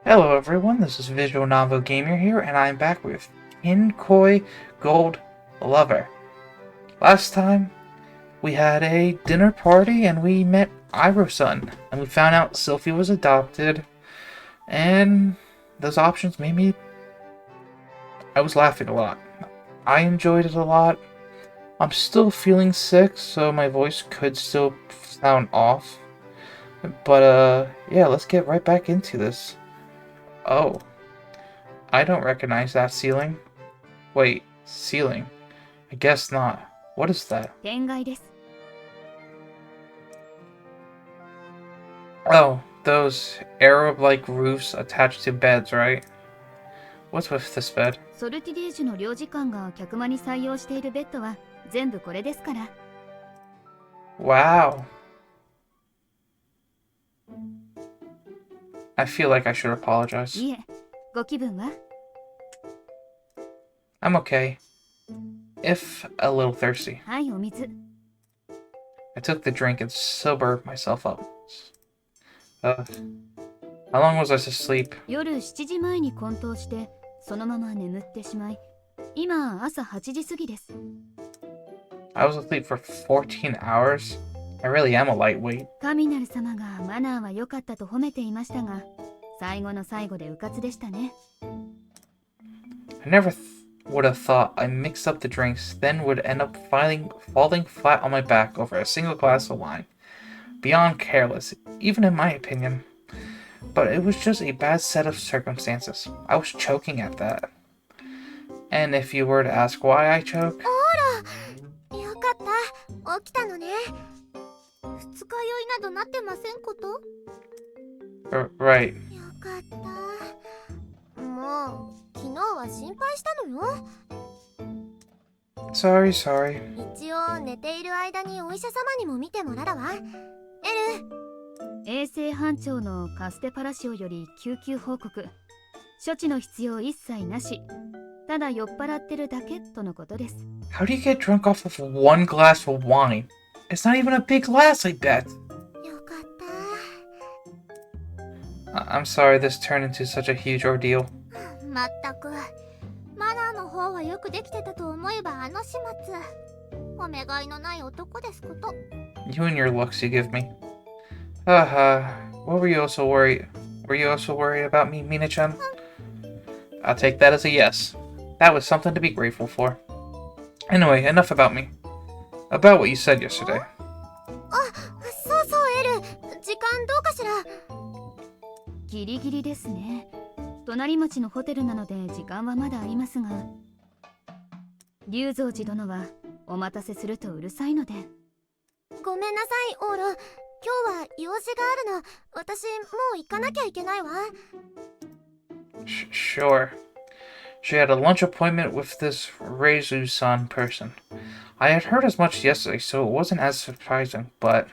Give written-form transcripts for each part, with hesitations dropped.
Hello everyone, this is Visual Novel Gamer here, and I'm back with Kinkoi Gold Lover. Last time, we had a dinner party and we met Iroh-san, and we found out Sylvie was adopted, and those options made me... I was laughing a lot. I enjoyed it a lot. I'm still feeling sick, so my voice could still sound off. But, yeah, let's get right back into this. Oh. I don't recognize that ceiling. Wait, ceiling? I guess not. What is that? Oh, those Arab-like roofs attached to beds, right? What's with this bed? Wow. I feel like I should apologize. I'm okay. If a little thirsty. I took the drink and sobered myself up. How long was I asleep? I was asleep for 14 hours? I really am a lightweight. I never would have thought I mixed up the drinks, then would end up falling flat on my back over a single glass of wine. Beyond careless, even in my opinion. But it was just a bad set of circumstances. I was choking at that. And if you were to ask why I choke... Right. Sorry. How do you get drunk off of one glass of wine? It's not even a big glass, I bet. I'm sorry this turned into such a huge ordeal. You and your looks you give me. What were you also worried? Were you also worried about me, Mina-chan? I'll take that as a yes. That was something to be grateful for. Anyway, enough about me. About what you said yesterday. Sure. She had a lunch appointment with this Reizu-san person. I had heard as much yesterday, so it wasn't as surprising, but...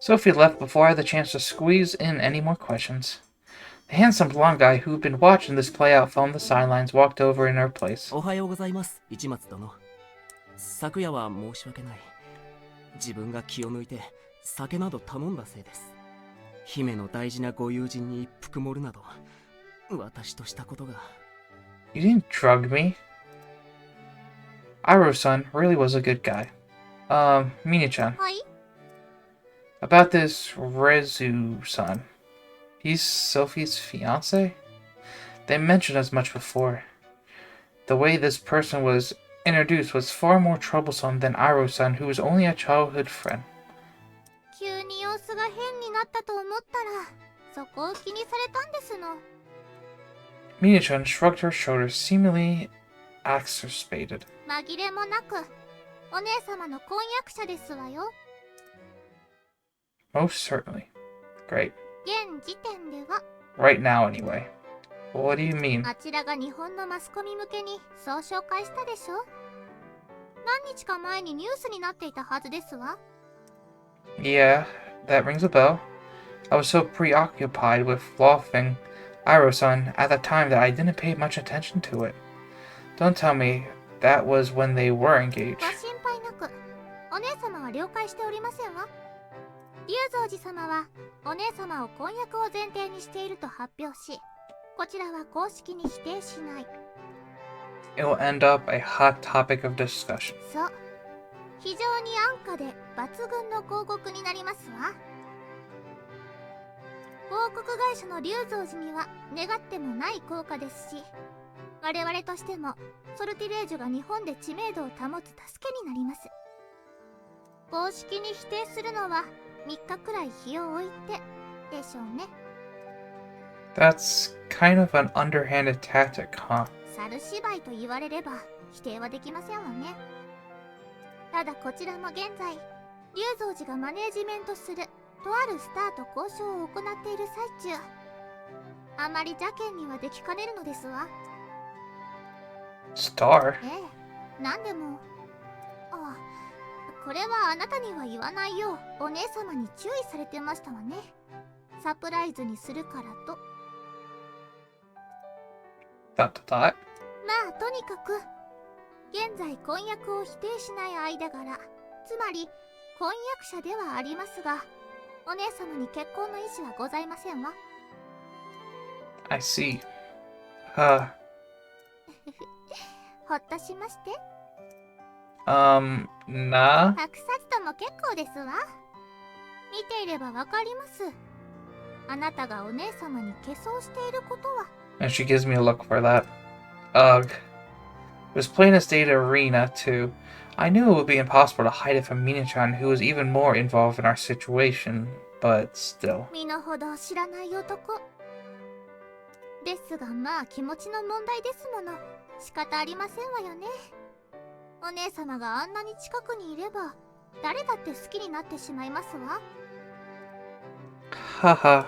Sophie left before I had the chance to squeeze in any more questions. The handsome blonde guy who'd been watching this play out from the sidelines walked over in her place. You didn't drug me. Iroh-san really was a good guy. Mina-chan. About this Reizu-san. He's Sophie's fiancé? They mentioned as much before. The way this person was introduced was far more troublesome than Iroh-san, who was only a childhood friend. Mina-chan shrugged her shoulders, seemingly exacerbated. Most certainly. Great. Right now, anyway. What do you mean? Yeah, that rings a bell. I was so preoccupied with laughing Iroh-san at the time that I didn't pay much attention to it. Don't tell me that was when they were engaged. は了解しておりませんわ。龍蔵寺様はお姉様を婚約を前提にしていると発表し、こちらは公式に否定しない。It will end up a hot topic of discussion. そう、非常に安価で抜群の広告になりますわ。広告会社の龍蔵寺には願ってもない効果ですし、我々としてもソルティレージュが日本で知名度を保つ助けになります。公式に否定するのは3日くらい日を置いてでしょうね。That's kind of an underhanded tactic, huh? 猿芝居と言われれば否定はできませんわね。ただこちらも現在、龍蔵寺がマネージメントするとあるスターと交渉を行っている最中、あまり邪険にはできかねるのですわ。Star? ええ、なんでも。あ、これはあなたには言わないようお姉様に注意されてましたわね。サプライズにするからと。まあとにかく現在婚約を否定しない間柄、つまり婚約者ではありますが、お姉様に結婚の意思はございませんわ。I see. ほっとしまして。nah. 隠さずとも結構ですわ。見ていればわかります。あなたがお姉様に化粧していることは。And she gives me a look for that. Ugh. It was plain as day to Arena, too. I knew it would be impossible to hide it from Mina-chan, who was even more involved in our situation, but still. 身の程を知らない男。ですがまあ気持ちの問題ですもの。仕方ありませんわよね。お姉様があんなに近くにいれば、誰だって好きになってしまいますわ。Haha.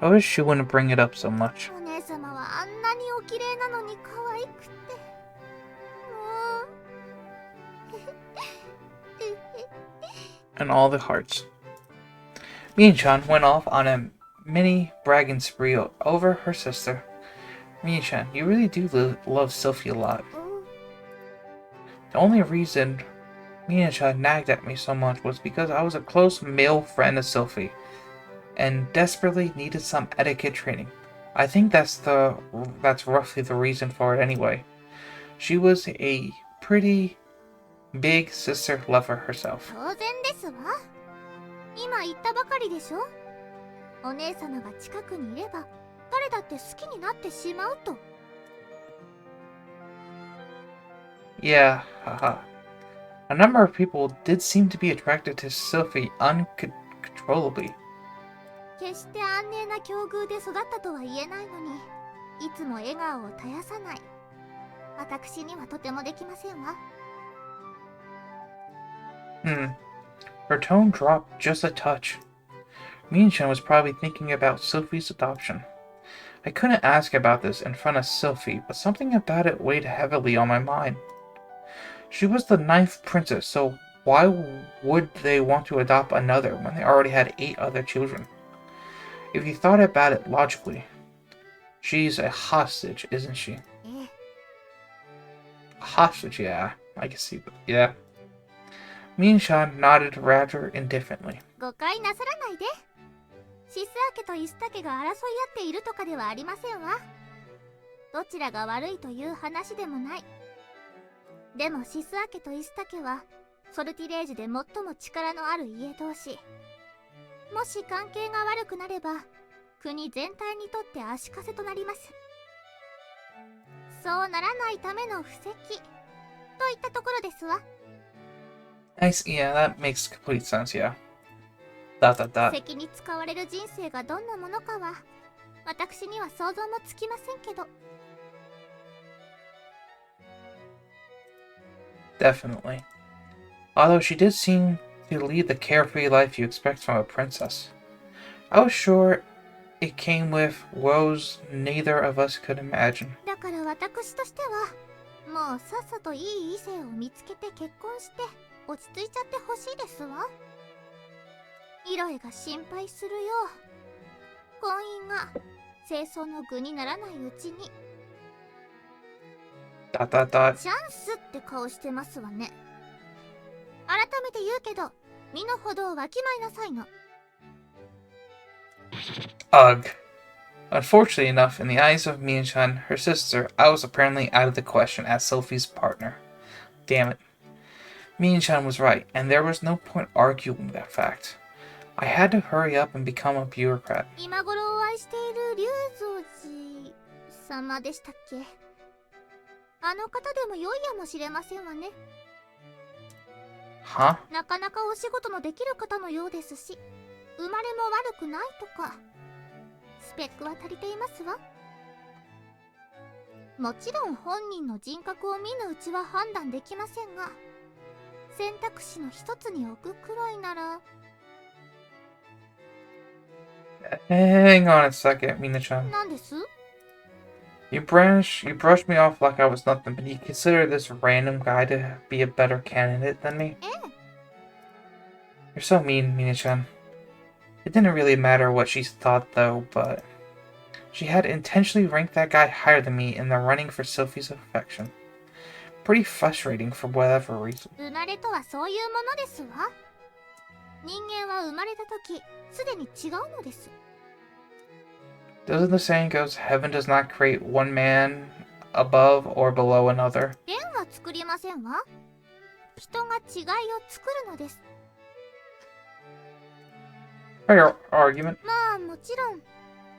I wish she wouldn't bring it up so much. お姉様はあんなにお綺麗なのに可愛くて。And all the hearts. Mina-chan went off on a mini bragging spree over her sister. Mina-chan, you really do love Sylvie a lot. The only reason Mina-chan nagged at me so much was because I was a close male friend of Sylvie and desperately needed some etiquette training. I think that's roughly the reason for it anyway. She was a pretty big sister lover herself. 当然ですわ。今言ったばかりでしょ。お姉様が近くにいれば誰だって好きになってしまうと。Yeah, haha. A number of people did seem to be attracted to Sylvie uncontrollably. 決して安寧な境遇で育ったとは言えないのに、いつも笑顔を絶やさない。私にはとてもできませんわ。Her tone dropped just a touch. Mina-chan was probably thinking about Sylvie's adoption. I couldn't ask about this in front of Sylvie, but something about it weighed heavily on my mind. She was the 9th princess, so why would they want to adopt another when they already had 8 other children? If you thought about it logically, she's a hostage, isn't she? A hostage, yeah. I can see that, yeah. Mina-chan nodded rather indifferently. 誤解なさらないで。シスア家とイスタ家が争い合っているとかではありませんわ。どちらが悪いという話でもない。でもシスア家とイスタ家はソルティレージで最も力のある家同士。もし関係が悪くなれば国全体にとって足かせとなります。そうならないための布石といったところですわ。Nice, yeah, that makes complete sense, yeah. ... 席に使われる人生がどんなものかは私には想像もつきませんけど。Definitely. Although she did seem to lead the carefree life you expect from a princess. I was sure it came with woes neither of us could imagine. だから私としてはもうさっさといい異性を見つけて結婚して落ち着いちゃってほしいですわ。イロエが心配するよ。婚姻が清掃の具にならないうちに。チャンスって顔してますわね。改めて言うけど、身の程をわきまいなさいの。Ugh. Unfortunately enough, in the eyes of Mian-chan, her sister, I was apparently out of the question as Sophie's partner. Damn it. Mian-chan was right, and there was no point arguing that fact. I had to hurry up and become a bureaucrat. 今頃お会いしている龍蔵寺様でしたっけ？あの方でも良いやもしれませんわね。Huh? なかなかお仕事のできる方のようですし、生まれも悪くないとか、スペックは足りていますわ。もちろん本人の人格を見ぬうちは判断できませんが、選択肢の一つに置くくらいなら。Hang on a second, Mina-chan. 何です？ You brushed me off like I was nothing, but you consider this random guy to be a better candidate than me? ええ。 You're so mean, Mina-chan. It didn't really matter what she thought, though, but she had intentionally ranked that guy higher than me in the running for Sylvie's affection. Pretty frustrating for whatever reason. 生まれとはそういうものですわ。人間は生まれた時すでに違うのです。 Doesn't the saying goes, heaven does not create one man above or below another? 縁は作りませんわ。人が違いを作るのです。 Fair argument. まあもちろん、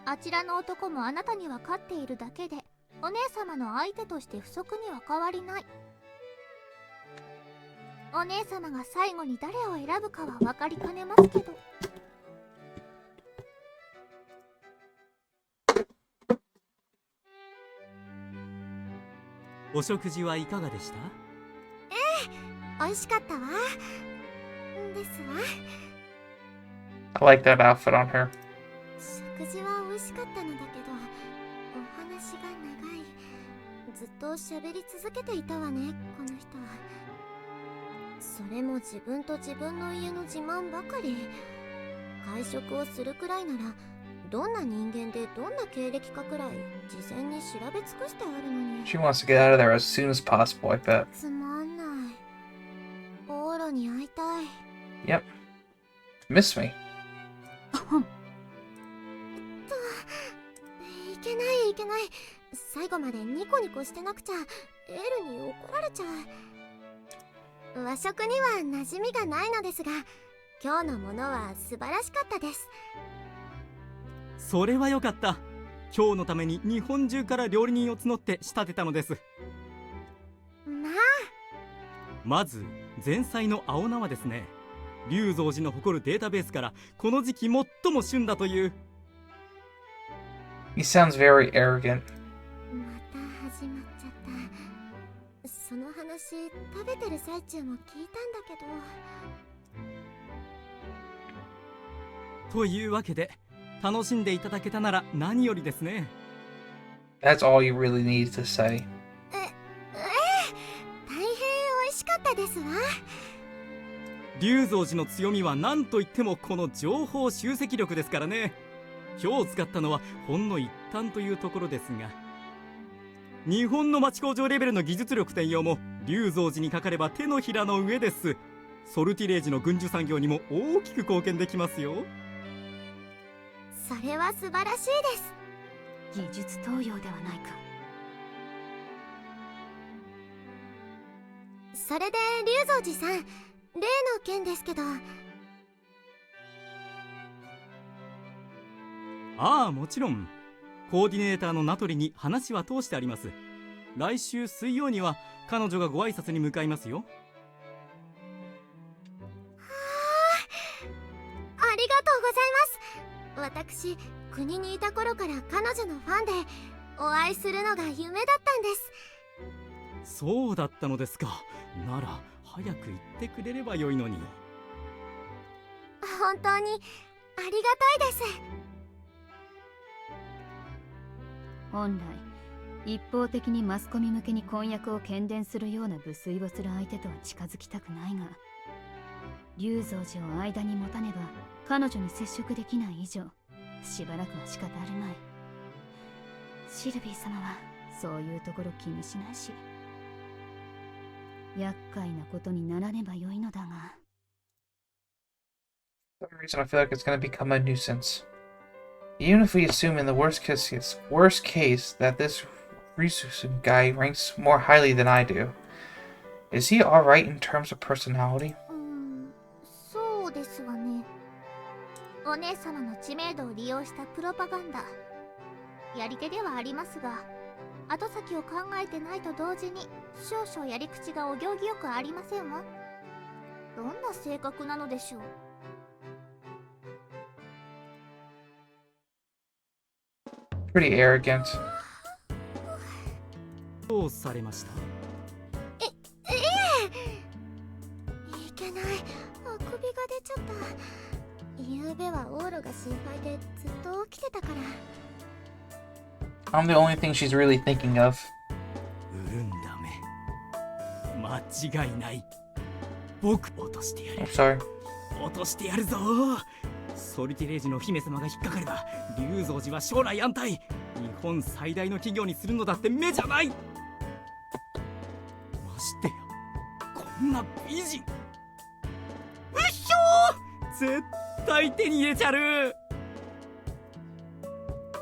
あちらの男もあなたには勝っているだけで、お姉様の相手として不足には変わりない。お姉様が最後に誰を選ぶかは分かりかねますけど。お食事はいかがでした？ええ、美味しかったわ。ですわ。I like that outfit on her. 食事は美味しかったのだけど、お話が長い。ずっと喋り続けていたわね、この人は。それも自分と自分の家の自慢ばかり。会食をするくらいなら、どんな人間でどんな経歴かくらい事前に調べ尽くしてあるのに。 She wants to get out of there as soon as possible, I bet. つまんない。オーロに会いたい。 Yep. Miss me. いけないいけない。最後までニコニコしてなくちゃエールに怒られちゃう。和食には馴染みがないのですが、今日のものは素晴らしかったです。それはよかった。今日のために日本中から料理人を募って仕立てたのです。まあ、まず前菜の青菜はですね、龍蔵寺の誇るデータベースからこの時期最も旬だという。 He sounds very arrogant. また始まっちゃった。その話食べてる最中も聞いたんだけど。というわけで楽しんでいただけたなら何よりですね。 That's all you really need to say. 大変美味しかったですわ。龍蔵寺の強みは何といってもこの情報集積力ですからね。今日使ったのはほんの一端というところですが、日本の町工場レベルの技術力転用も龍蔵寺にかかれば手のひらの上です。ソルティレージの軍需産業にも大きく貢献できますよ。それは素晴らしいです。技術投用ではないか。それで龍蔵寺さん、例の件ですけど。ああ、もちろん。コーディネーターの名取に話は通してあります。来週水曜には彼女がご挨拶に向かいますよ。ありがとうございます。私、国にいた頃から彼女のファンで、お会いするのが夢だったんです。そうだったのですか。なら早く言ってくれればよいのに。本当にありがたいです。本来一方的にマスコミ向けに婚約を喧伝するような無粋をする相手とは近づきたくないが、龍蔵寺を間に持たねば彼女に接触できない以上、しばらくは仕方あるまい。シルビー様はそういうところ気にしないし。厄介なことにならねばよいのだが。For some reason, I feel like it's going to become a nuisance. Even if we assume in the worst case that this Risu guy ranks more highly than I do, is he alright in terms of personality? そうですわね。お姉様の知名度を利用したプロパガンダ。やり手ではありますが、後先を考えてないと同時に少々やり口がお行儀よくありませんわ。どんな性格なのでしょう。Pretty arrogant. どうされました？いけない。あくびが出ちゃった。ゆうべはオーロが心配でずっと起きてたから。I'm the only thing she's really thinking of. 潤んだ目。間違いない。僕落としてやる。I'm sorry. 落としてやるぞ。ソリティレージの姫様が引っかかれば龍蔵寺は将来安泰。日本最大の企業にするのだって目じゃない。ましてやこんな美人。うっしょー、絶対手に入れちゃる。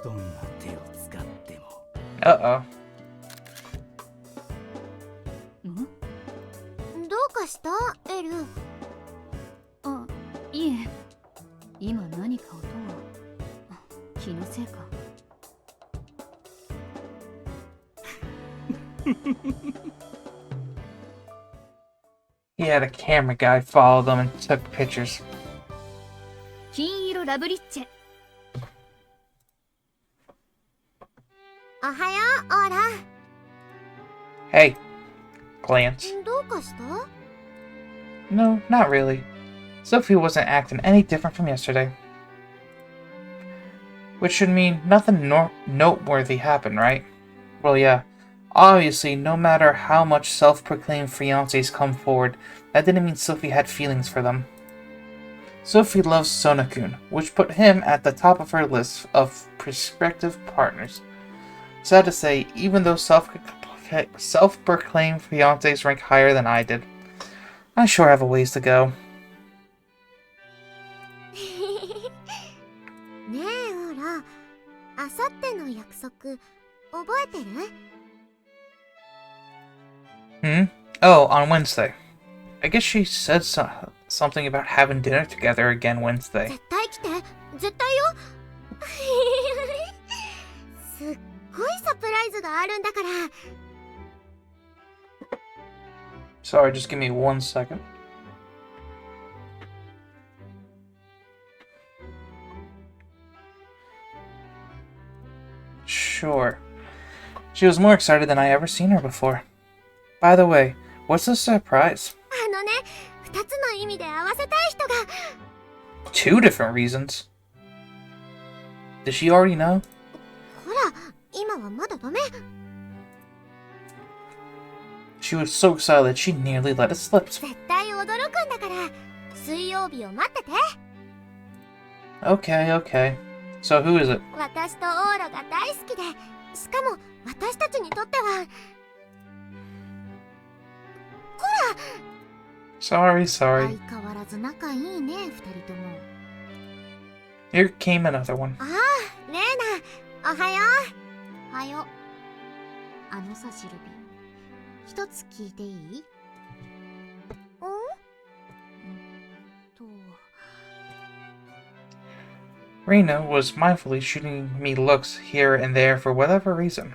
どんな手を使っても。Uh-oh. どうかしたエル？あ、いえ。今何か音が。気のせいか。He had a camera guy follow them and took pictures. 金色ラブリッチェ。おはよう、オーラ。Hey. Glance. どうかした？ No, not really. Sophie wasn't acting any different from yesterday. Which should mean nothing noteworthy happened, right? Well, yeah. Obviously, no matter how much self-proclaimed fiancés come forward, that didn't mean Sophie had feelings for them. Sophie loves Sona-kun, which put him at the top of her list of prospective partners. Sad to say, even though self-proclaimed fiancés rank higher than I did, I sure have a ways to go. ねえオーラ、あさっての約束覚えてる？ Oh, on Wednesday. I guess she said something about having dinner together again Wednesday. 絶対来て、絶対よ。すっごいサプライズがあるんだから。Sorry, just give me 1 second. Sure. She was more excited than I ever seen her before. By the way, what's the surprise? あのね、2つの意味で合わせたい人が。 2 different reasons. Did she already know? ほら、今はまだダメ。She was so excited that she nearly let it slip. 絶対驚くんだから、水曜日を待ってて。 Okay, okay. So who is it? 私とオーラが大好きで、しかも私たちにとっては。 Sorry. 相変わらず仲いいね、2人とも。 Here came another one. ああ、レーナ、おはよう。おはよう。あのさ、シルビー。一つ聞いていい？ん？Rena was mindfully shooting me looks here and there for whatever reason.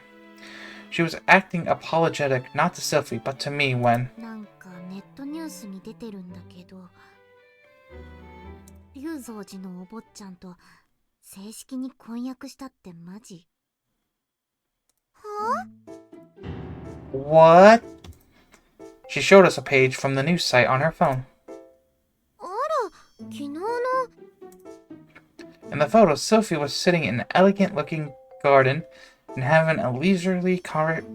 She was acting apologetic not to Sylvie but to me when... なんかネットニュースに出てるんだけど、龍蔵寺のお坊ちゃんと正式に婚約したってマジ？はぁ？ What? She showed us a page from the news site on her phone. あら、昨日の。 In the photo, Sylvie was sitting in an elegant-looking garden and having a leisurely chat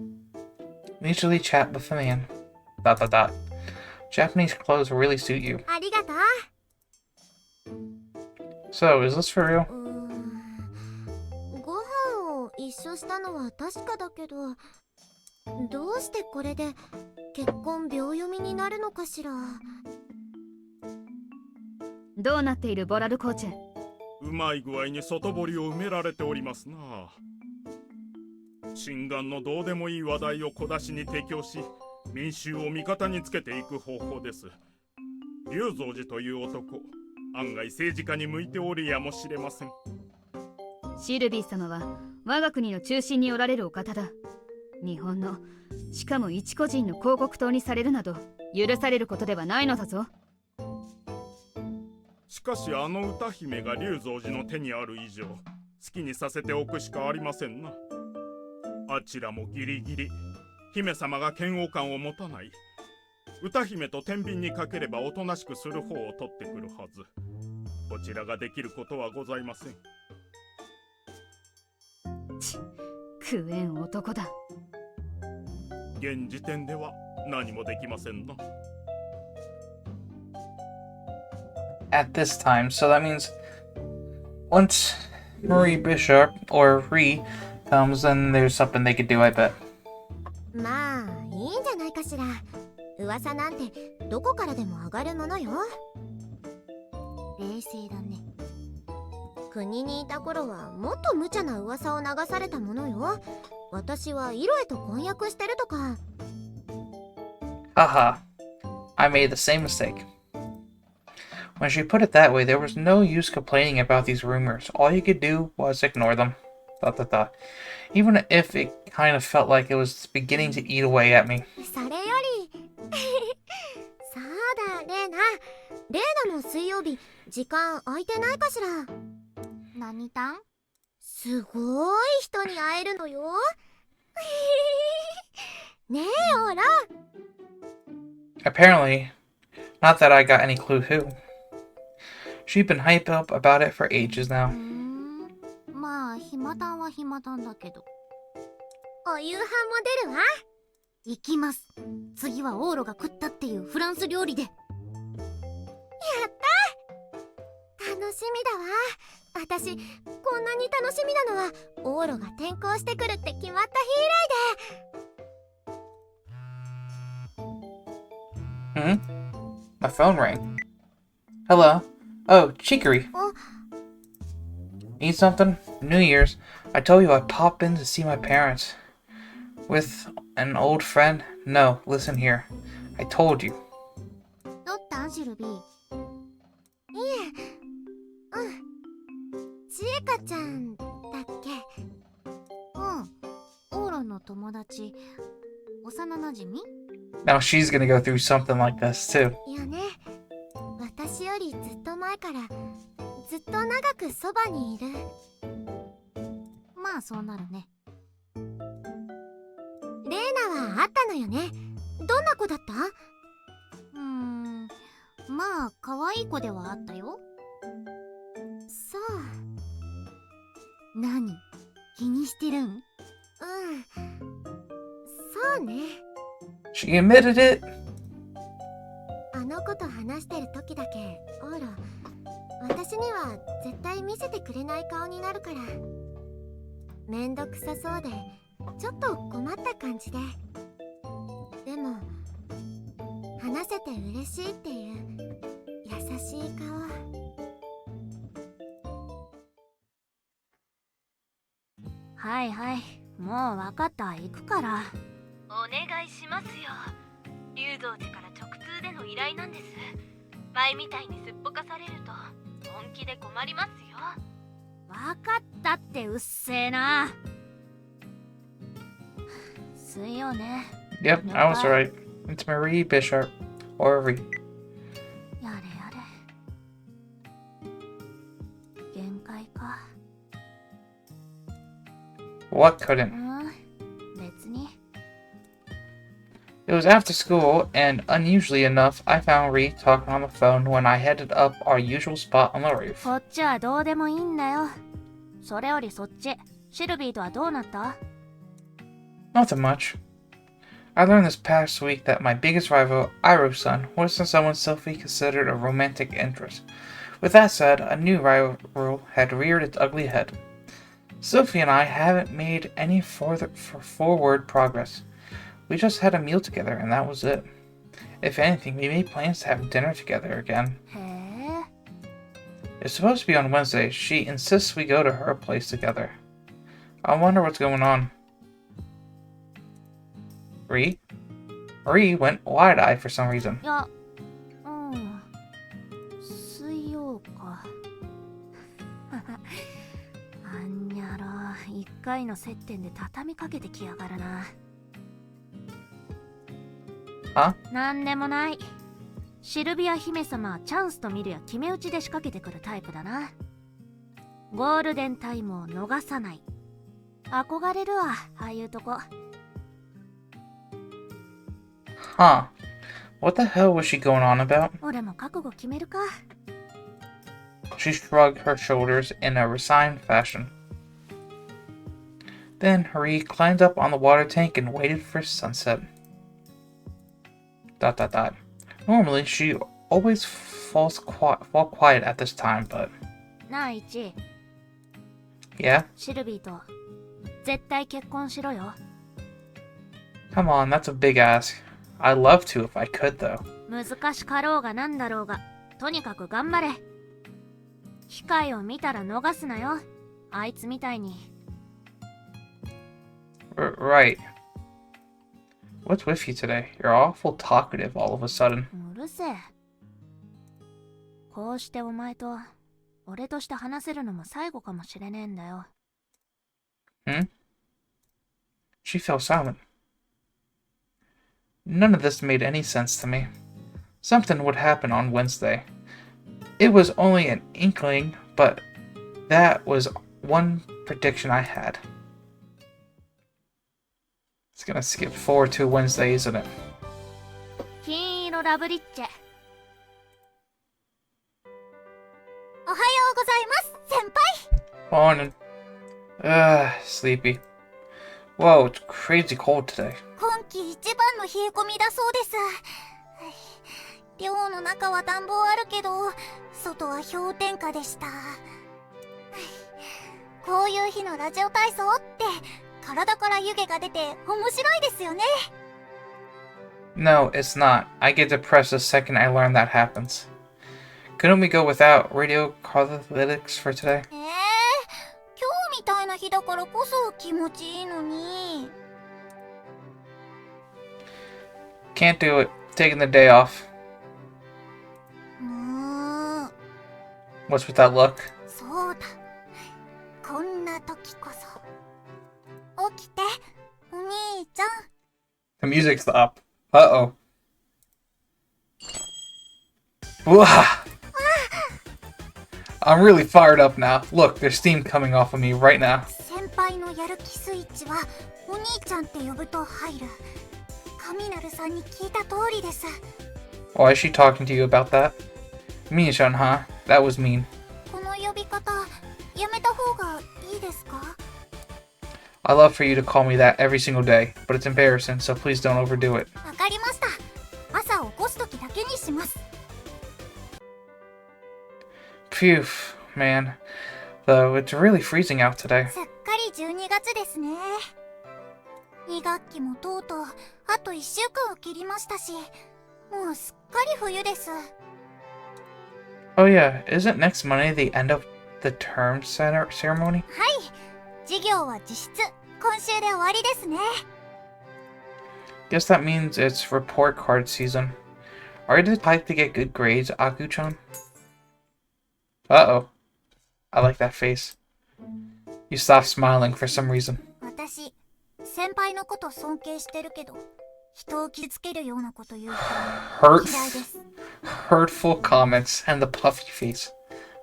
with a man. ... Japanese clothes really suit you. ありがとう。 So, is this for real? ご飯を一緒したのは確かだけど、どうしてこれで結婚秒読みになるのかしら。どうなっているボラルコーチェ。うまい具合に外堀を埋められておりますな。心眼のどうでもいい話題を小出しに提供し、民衆を味方につけていく方法です。龍蔵寺という男、案外政治家に向いておるやもしれません。シルビー様は我が国の中心におられるお方だ。日本の、しかも一個人の広告塔にされるなど許されることではないのだぞ。しかしあの歌姫が龍蔵寺の手にある以上、好きにさせておくしかありませんな。あちらもギリギリ姫様が嫌悪感を持たない、歌姫と天秤にかければおとなしくする方を取ってくるはず。こちらができることはございません。食えん男だ。現時点では何もできませんな。At this time, so that means once Marie Bishop or Ree comes, then there's something they could do, I bet. まあいいんじゃないかしら。噂なんてどこからでも上がるものよ。冷静だね。国にいた頃はもっと無茶な噂を流されたものよ。私はイロエと婚約してるとか。Haha, I made the same mistake. When she put it that way, there was no use complaining about these rumors. All you could do was ignore them. ... Even if it kind of felt like it was beginning to eat away at me. それよりそうだ、レーナ。レーナも水曜日時間空いてないかしら。何たん？すごい人に会えるのよ。ねえ、オラ。Apparently, not that I got any clue who. She'd been hyped up about it for ages now. まあ暇たんは暇たんだけど。お夕飯も出るわ。行きます。次はオーロが食ったっていうフランス料理で。やったー、楽しみだわ。私こんなに楽しみなのはオーロが転校してくるって決まった日以来で。My phone rang. Hello. Oh, Chicory. Need something? New Year's. I told you I'd pop in to see my parents. With an old friend? No, listen here. I told you. どったん、シルビー。いえ、ちえかちゃんだっけ。オーロの友達、幼なじみ。 Now she's gonna go through something like this too. いやね、私よりずっと前からずっと長くそばにいる。まあそうなるね。レーナは会ったのよね。どんな子だった？まあ可愛い子ではあったよ。そう。何？気にしてるん？そうね。She admitted it. あの子と話してる時だけオーロ、私には絶対見せてくれない顔になるから、めんどくさそうでちょっと困った感じで。でも話せて嬉しいっていう優しい顔。はいはい、もう分かった、行くから。お願いしますよ。龍蔵寺から直通での依頼なんです。前みたいにすっぽかされると本気で困りますよ。分かったって、うっせえな。水曜ね。 Yep, I was right. It's Marie Bishop or Ree. やれやれ。限界か。What couldn't? 別に。It was after school, and unusually enough, I found Ree talking on the phone when I headed up our usual spot on the roof. こっちはどうでもいいんだよ。それよりそっち、シルビーとはどうなった？ Nothing much. I learned this past week that my biggest rival, Iroh-san, wasn't someone Sylvie considered a romantic interest. With that said, a new rival had reared its ugly head. Sylvie and I haven't made any forward progress. We just had a meal together, and that was it. If anything, we made plans to have dinner together again. へえ。 It's supposed to be on Wednesday. She insists we go to her place together. I wonder what's going on. Marie went wide-eyed for some reason. いや、うん。水曜か。あんにゃろ、一回の接点で畳みかけてきやがるな。は？なんでもない。シルビア姫様はチャンスと見るや決め打ちで仕掛けてくるタイプだな。ゴールデンタイムを逃さない。憧れるわ、ああいうとこ。Huh. What the hell was she going on about? 俺も覚悟決めるか。She shrugged her shoulders in a resigned fashion. Then Marie climbed up on the water tank and waited for sunset. ... Normally, she always fall quiet at this time, but... なあ、イチ。 Yeah? シルビーと絶対結婚しろよ。 Come on, that's a big ask. I'd love to if I could, though. 難しかろうがなんだろうが、とにかく頑張れ。機会を見たら逃すなよ。あいつみたいに。Right. What's with you today? You're awful talkative all of a sudden. うるせえ。こうしてお前と俺として話せるのも最後かもしれねえんだよ。Hmm? She fell silent. None of this made any sense to me. Something would happen on Wednesday. It was only an inkling, but that was one prediction I had. It's gonna skip forward to Wednesday, isn't it? 金色ラブリッチェ。おはようございます、先輩。 Morning. Sleepy. Whoa, it's crazy cold today. 今季一番の冷え込みだそうです。寮の中は暖房あるけど、外は氷点下でした。こういう日のラジオ体操って体から湯気が出て面白いですよね。 No, it's not. I get depressed the second I learn that happens. Couldn't we go without radio catalytics for today? 今日みたいな日だからこそ気持ちいいのに。 Can't do it. Taking the day off. What's with that look? そうだ。こんな時こそ。起きて、お兄ちゃん。 The music stopped. Uh-oh. Wah! I'm really fired up now. Look, there's steam coming off of me right now. 先輩のやる気スイッチはお兄ちゃんって呼ぶと入る。神成さんに聞いた通りです。 Why is she talking to you about that? Mia-chan, huh? That was mean. この呼び方やめた方がいいですか？ I love for you to call me that every single day, but it's embarrassing, so please don't overdo it. わかりました。朝起こす時だけにします。 Phew, man. Though it's really freezing out today. すっかり12月ですね。2学期もとうとうあと1週間を切りましたし、もうすっかり冬です。 Oh yeah, isn't next Monday the end of the term ceremony? はい、授業は実質今週で終わりですね。 Guess that means it's report card season. Are you the type to get good grades, Aku-chan? Uh-oh. I like that face. You stopped smiling for some reason. 私、先輩のこと尊敬してるけど、人を傷つけるようなこと言う人嫌いです。 Hurtful comments and the puffy face.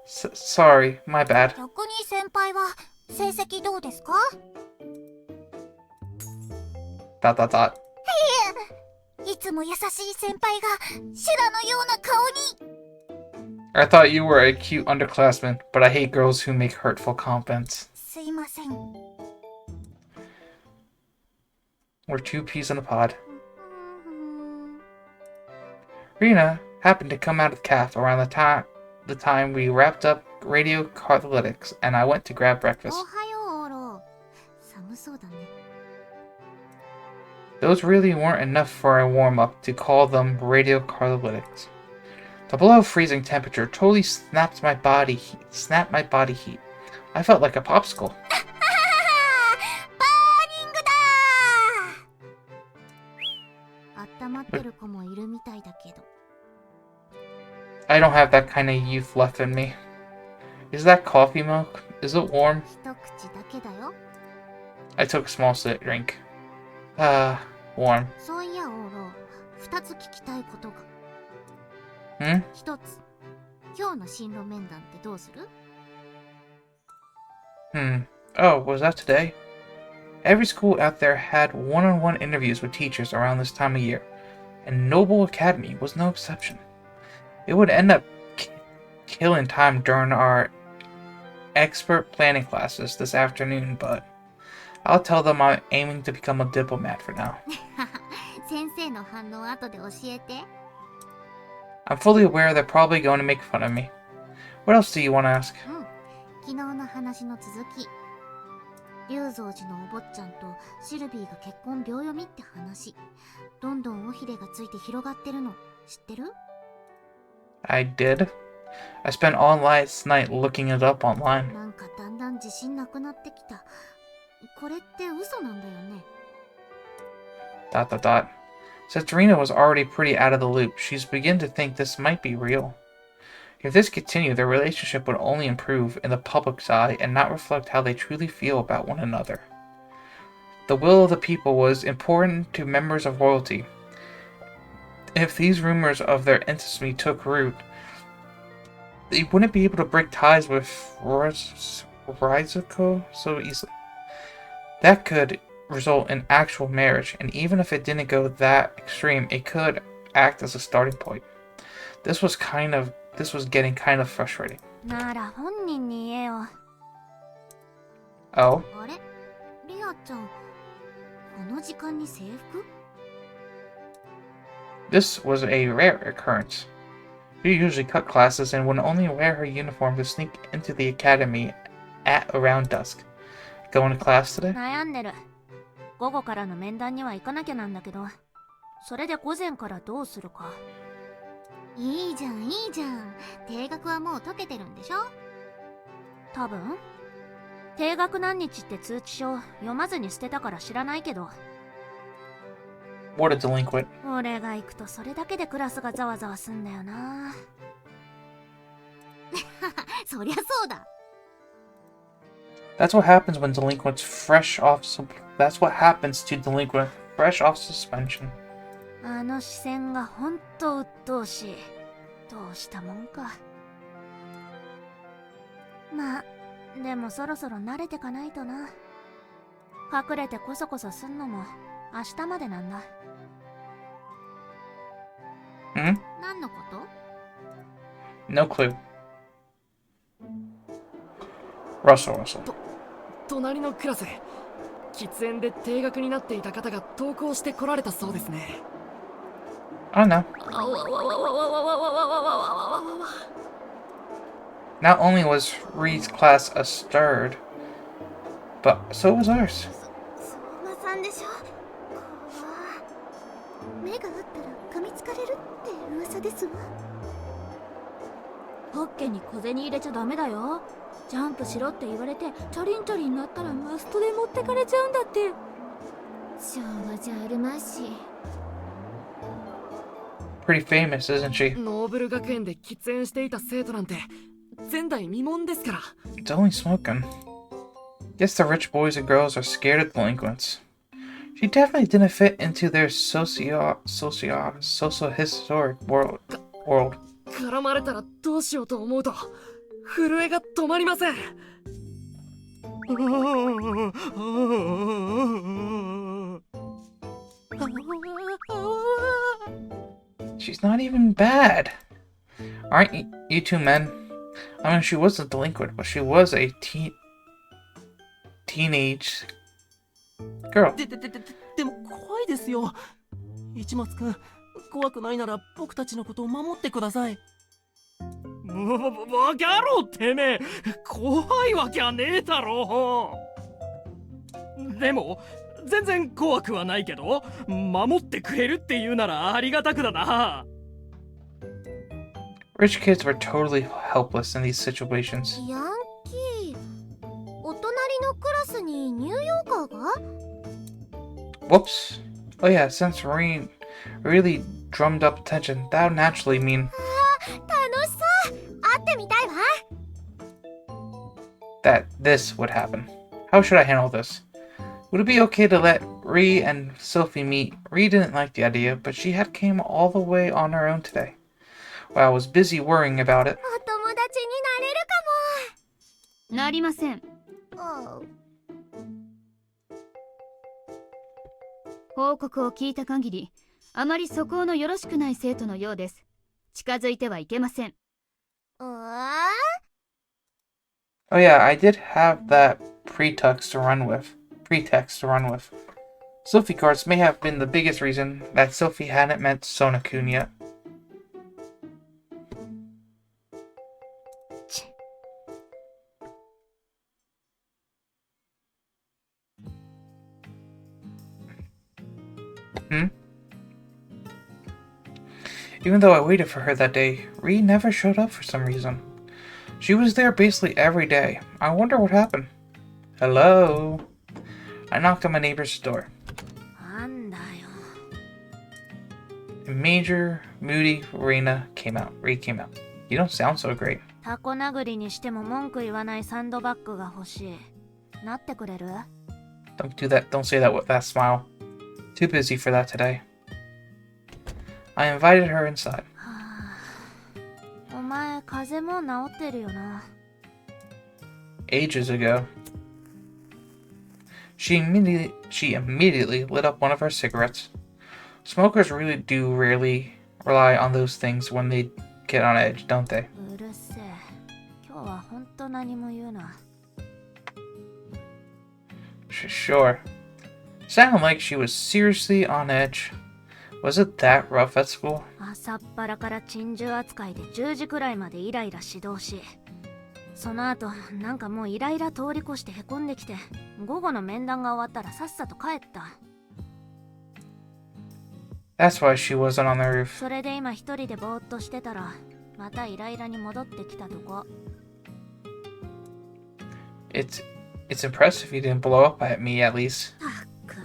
Sorry, my bad. 逆に先輩は成績どうですか？ ... いつも優しい先輩が修羅のような顔に。 I thought you were a cute underclassman, but I hate girls who make hurtful comments. すいません。 We're two peas in a pod. Rina happened to come out of the cafe around the time we wrapped up radio catalytics, and I went to grab breakfast. おはよう、オロ。寒そうだね。Those really weren't enough for a warm-up to call them radiocatalytics. The below freezing temperature totally snapped my body heat. I felt like a popsicle. バーニングだー。温まってる子もいるみたいだけど。I don't have that kind of youth left in me. Is that coffee milk? Is it warm? 一口だけだよ。I took a small drink. Warm. そういや、オーロー、二つ聞きたいことが。Hmm? 一つ、今日の進路面談ってどうする？ Oh, was that today? Every school out there had one-on-one interviews with teachers around this time of year, and Noble Academy was no exception. It would end up killing time during our expert planning classes this afternoon, but I'll tell them I'm aiming to become a diplomat for now. 先生の反応後で教えて。I'm fully aware they're probably going to make fun of me. What else do you want to ask? うん、昨日の話の続き。龍蔵寺のお坊ちゃんとシルビーが結婚秒読みって話。どんどん尾ひれがついて広がってるの知ってる？ I did. I spent all last night looking it up online. なんかだんだん自信なくなってきた。これって嘘なんだよね。Since Rena was already pretty out of the loop, she's begun to think this might be real. If this continued, their relationship would only improve in the public's eye and not reflect how they truly feel about one another. The will of the people was important to members of royalty. If these rumors of their intimacy took root, they wouldn't be able to break ties with Rizuko so easily. That could result in actual marriage, and even if it didn't go that extreme, it could act as a starting point. This was getting kind of frustrating. なら本人に言えよ。Oh? あれ？リアちゃん、この時間に制服？ This was a rare occurrence. She usually cut classes and would only wear her uniform to sneak into the academy at around dusk. Going to class today? 悩んでる。午後からの面談には行かなきゃなんだけど、それで午前からどうするか。いいじゃんいいじゃん。定額はもう解けてるんでしょ？多分。定額何日って通知書読まずに捨てたから知らないけど。What a delinquent. 俺が行くとそれだけでクラスがざわざわすんだよな。そりゃそうだ。That's what happens to delinquent fresh off suspension. あの視線がほんと鬱陶しい。どうしたもんか。まあ、でもそろそろ慣れてかないとな。隠れてコソコソすんのも明日までなんだ。Hmm? 何のこと？ No clue. Russell. 隣のクラス、喫煙で停学になっていた方が登校してこられたそうですね。Oh no. Not only was Reed's class stirred, but so was ours. 相馬さんでしょ。目があったら噛みつかれるって噂ですわ。ポッケに小銭入れちゃダメだよ。ジャンプしろって言われてチャリンチャリンになったらマストで持ってかれちゃうんだって。昭和じゃあるまいし。Pretty famous, isn't she? ノーブル学園で喫煙していた生徒なんて前代未聞ですから。It's only smoking. Guess the rich boys and girls are scared of delinquents. She definitely didn't fit into their social-historic world. 絡まれたらどうしようと思うと震えが止まりません。She's not even bad. Aren't you two men? I mean, she was a delinquent, but she was a teenage girl. でも怖いですよ。市松くん、怖くないなら僕たちのことを守ってください。バカ野郎てめえ、怖いわけはねえだろ。でも全然怖くはないけど、守ってくれるっていうならありがたくだな。Rich kids were totally helpless in these situations. ヤンキー、お隣のクラスにニューヨーカーが？ Whoops. Oh yeah, since Marine really drummed up attention, that would naturally mean 楽しそう。会ってみたいわ。 that this would happen. How should I handle this? Would it be okay to let Ree and Sylvie meet? Ree didn't like the idea, but she had came all the way on her own today. While I was busy worrying about it, お友達になれるかなりません。も。報告を聞いた限り、あまり素行のよろしくない生徒のようです。近づいてはいけません。oh yeah, I did have that pretext to run with. Sylvie cards may have been the biggest reason that Sylvie hadn't met Sona-kun yet. Even though I waited for her that day, Ree never showed up for some reason. She was there basically every day. I wonder what happened. Hello? I knocked on my neighbor's door. なんだよ。 A major, moody Ree came out. You don't sound so great. タコ殴りにしても文句言わないサンドバッグが欲しい。なってくれる？ Don't do that. Don't say that with that smile. Too busy for that today. I invited her inside. はあ、お前風邪も治ってるよな。 Ages ago. She immediately lit up one of her cigarettes. Smokers really do rarely rely on those things when they get on edge, don't they? うるせえ。今日はほんと何も言うな。Sure. Sounded like she was seriously on edge. Was it that rough at school? 朝っぱらから珍獣扱いで10時くらいまでイライラ指導し、その後なんかもうイライラ通り越してへこんできて、午後の面談が終わったらさっさと帰った。 That's why she wasn't on the roof. それで今一人でぼーっとしてたら、またイライラに戻ってきたとこ。 It's impressive you didn't blow up at me at least. たく、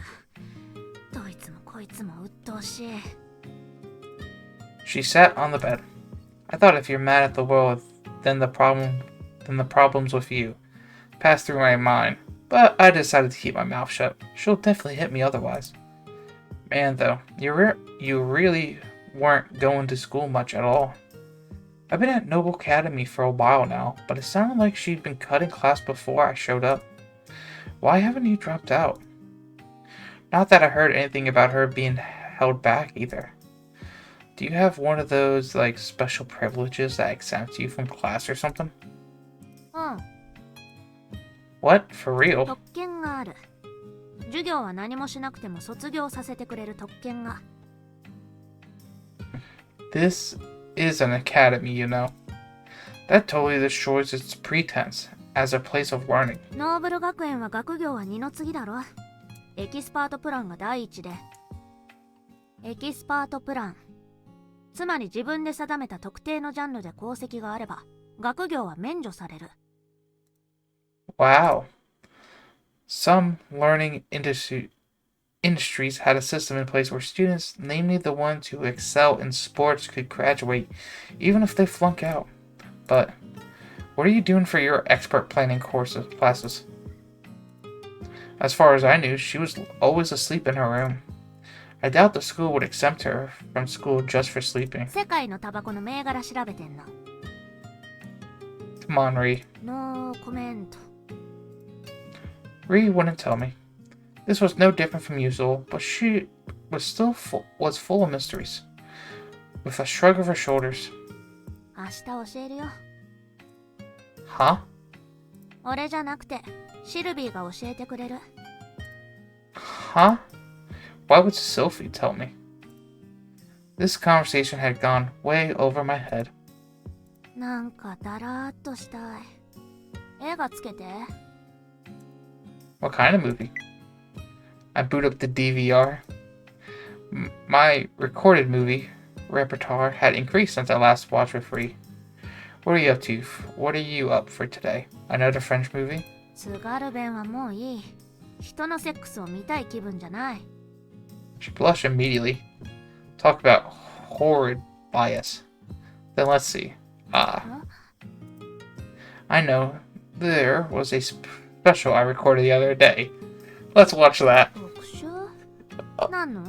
どいつもこいつも鬱陶しい。 She sat on the bed. I thought if you're mad at the world, then the problem's with you. Passed through my mind, but I decided to keep my mouth shut. She'll definitely hit me otherwise. Man, though, you really weren't going to school much at all. I've been at Noble Academy for a while now, but it sounded like she'd been cutting class before I showed up. Why haven't you dropped out? Not that I heard anything about her being held back either. Do you have one of those, like, special privileges that exempts you from class or something? うん、 What? For real? 特権がある。授業は何もしなくても卒業させてくれる特権が。 This is an academy, you know. That totally destroys its pretense as a place of learning. ノーブル学園は学業は二の次だろ。エキスパートプランが第一で。エキスパートプラン。つまり自分で定めた特定のジャンルで功績があれば、学業は免除される。 Wow. Some learning industries had a system in place where students, namely the ones who excel in sports, could graduate, even if they flunk out. But what are you doing for your expert planning classes? As far as I knew, she was always asleep in her room. I doubt the school would exempt her from school just for sleeping. 世界のタバコの銘柄調べてんの。 Come on, Ree. ノーコメント。 Ree wouldn't tell me. This was no different from usual, but she was still full of mysteries. With a shrug of her shoulders. 明日教えるよ。 Huh? 俺じゃなくて、シルビーが教えてくれる。 Huh? Why would Sylvie tell me? This conversation had gone way over my head. なんかだらーっとしたい。絵がつけて。 What kind of movie? I boot up the DVR. My recorded movie repertoire had increased since I last watched with Free. What are you up to? What are you up for today? Another French movie? 津軽弁はもういい。人のセックスを見たい気分じゃない。She blushed immediately. Talk about horrid bias. Then let's see. I know. There was a special I recorded the other day. Let's watch that. 特集何の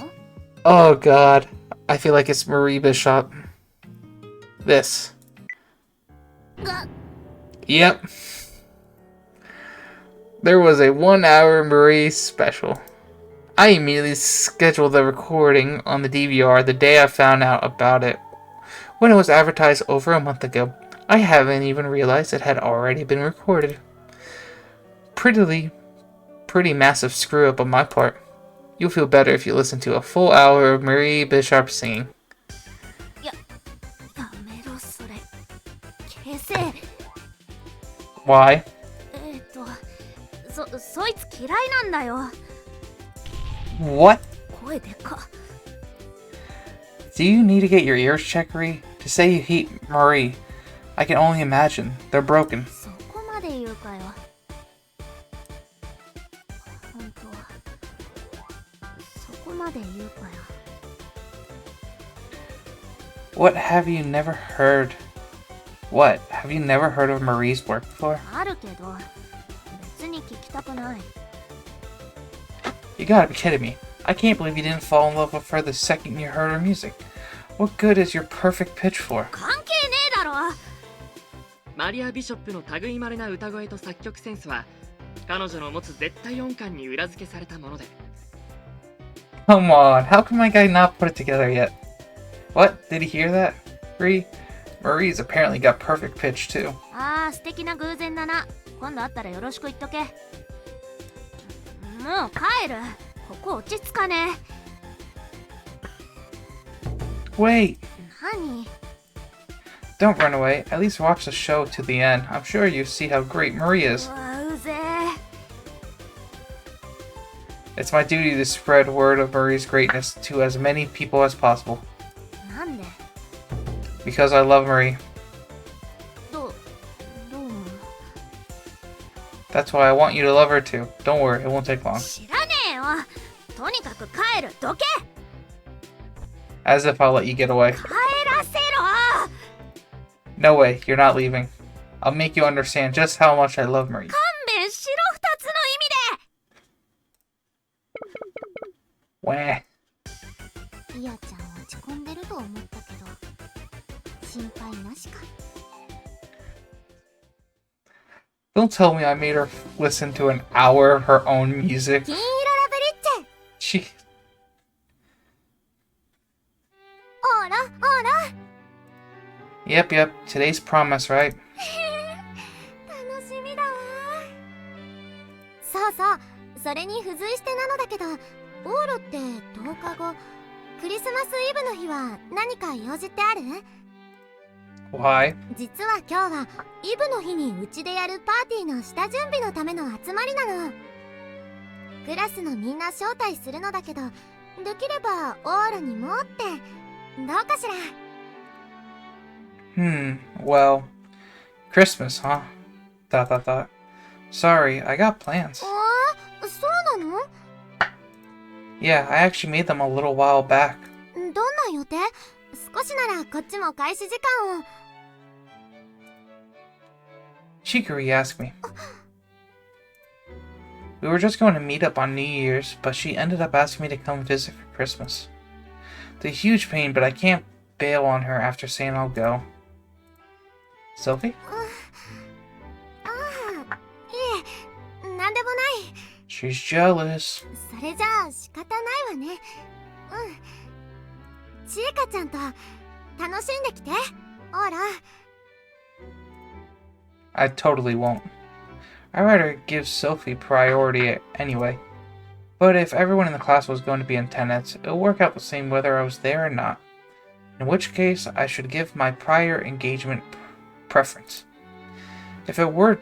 Oh god. I feel like it's Marie Bishop. This. Yep. There was a 1-hour Marie special. I immediately scheduled the recording on the DVR the day I found out about it. When it was advertised over a month ago, I haven't even realized it had already been recorded. Pretty massive screw up on my part. You'll feel better if you listen to a full hour of Marie Bishop singing. やめろそれ。消せ。 Why? そいつ嫌いなんだよ。 What? 声でか。 Do you need to get your ears checked, Ree? To say you hate Marie, I can only imagine. They're broken. そこまで言うかよ。本当。そこまで言うかよ。 What have you never heard? What? Have you never heard of Marie's work before? あるけど、別に聞きたくない。 You gotta be kidding me. I can't believe you didn't fall in love with her the second you heard her music. What good is your perfect pitch for? 関係ねえだろ。マリア・ビショップの類いまれな歌声と作曲センスは彼女の持つ絶対音感に裏付けされたもので。 Come on, how can my guy not put it together yet? What? Did he hear that? Ree? Marie's apparently got perfect pitch too. ああ、素敵な偶然だな。今度会ったらよろしく言っとけ。もう帰る。ここ落ち着かねえ。 Wait! 何？ Don't run away. At least watch the show to the end. I'm sure you see how great Marie is. うわ、うぜえ。 It's my duty to spread word of Marie's greatness to as many people as possible. なんで？ Because I love Marie. どうも。 That's why I want you to love her too. Don't worry, it won't take long. 知らねえよ。とにかく帰る。どけ。 As if I'll let you get away. 帰らせろ。 No way, you're not leaving. I'll make you understand just how much I love Marie. 勘弁しろ、二つの意味で。 Wah. イヤちゃん落ち込んでると思ったけど心配なしか。 Don't tell me I made her listen to an hour of her own music. 金色ラブリッチ She... オーラオーラ Yep, today's promise, right? 楽しみだわ。そうそう、それに付随してなのだけど、オーロって10日後クリスマスイブの日は何か用事ってある？ Why? 実は今日はイブの日にうちでやるパーティーの下準備のための集まりなの。クラスのみんな招待するのだけど、できればオーラにもってどうかしら。 Well, Christmas, huh? ... Sorry, I got plans. そうなの？ Yeah, I actually made them a little while back. どんな予定？少しならこっちも開始時間を。 Chikuri asked me. We were just going to meet up on New Year's, but she ended up asking me to come visit for Christmas. It's a huge pain, but I can't bail on her after saying I'll go. Sylvie? ああ、いえ、なんでもない。 She's jealous. それじゃあ仕方ないわね。ちえかちゃんと楽しんできて、オーラ。 I totally won't. I'd rather give Sophie priority anyway. But if everyone in the class was going to be in attendance, it'll work out the same whether I was there or not. In which case, I should give my prior engagement preference. If it were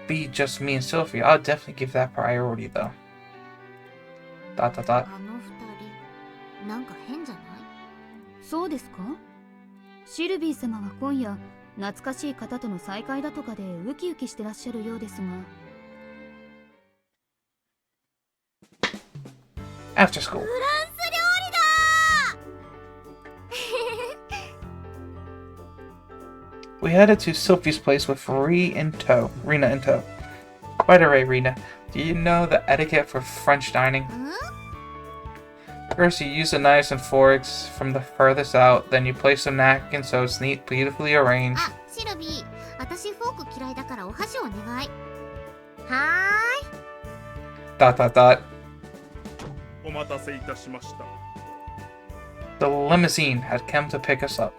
be just me and Sophie, I'll definitely give that priority though. Dot dot dot. あの二人なんか変じゃない？そうですか？シルビー様は今夜懐かしい方との再会だとかでウキウキしてらっしゃるようですが。 After school. フランス料理だ We headed to Sylvie's place with Rena in tow. By the way, Rena, do you know the etiquette for French dining? ん First, you use the knives and forks from the furthest out, then you place the napkins so it's neat, beautifully arranged. あ、シルビー、私フォーク嫌いだからお箸お願い。はーい。 Dot dot dot. お待たせいたしました。 The limousine had come to pick us up.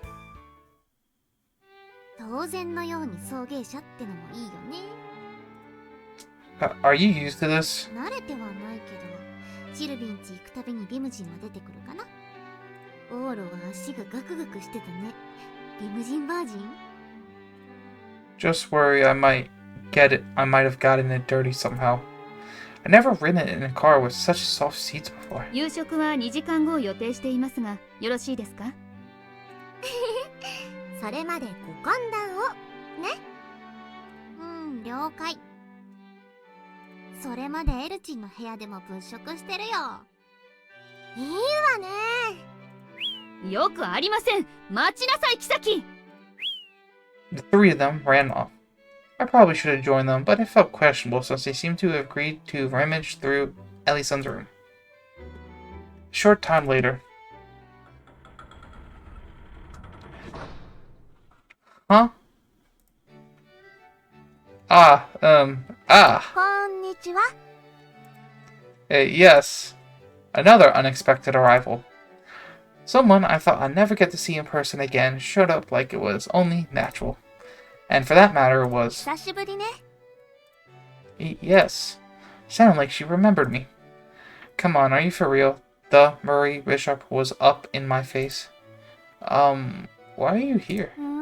当然のように送迎車ってのもいいよね。Are you used to this? 慣れてはないけど、シルビンチ行くたびにリムジンは出てくるかな。オーロは足がガクガクしてたね。リムジンバージン？ Just worry I might have gotten it dirty somehow. I never ridden in a car with such soft seats before. 夕食は2時間後を予定していますが、よろしいですか？それまでご歓談をね。了解。それまでエルチンの部屋でも物色してるよ。いいわね。よくありません。待ちなさい、妃。 The three of them ran off. I probably should have joined them, but it felt questionable since they seemed to have agreed to rummage through Ellie's room. A short time later. Huh? こんにちは。 Yes. Another unexpected arrival. Someone I thought I'd never get to see in person again showed up like it was only natural. And for that matter, it was... 久しぶりね。 Yes. Sounded like she remembered me. Come on, are you for real? The Murray Bishop was up in my face. Why are you here? ん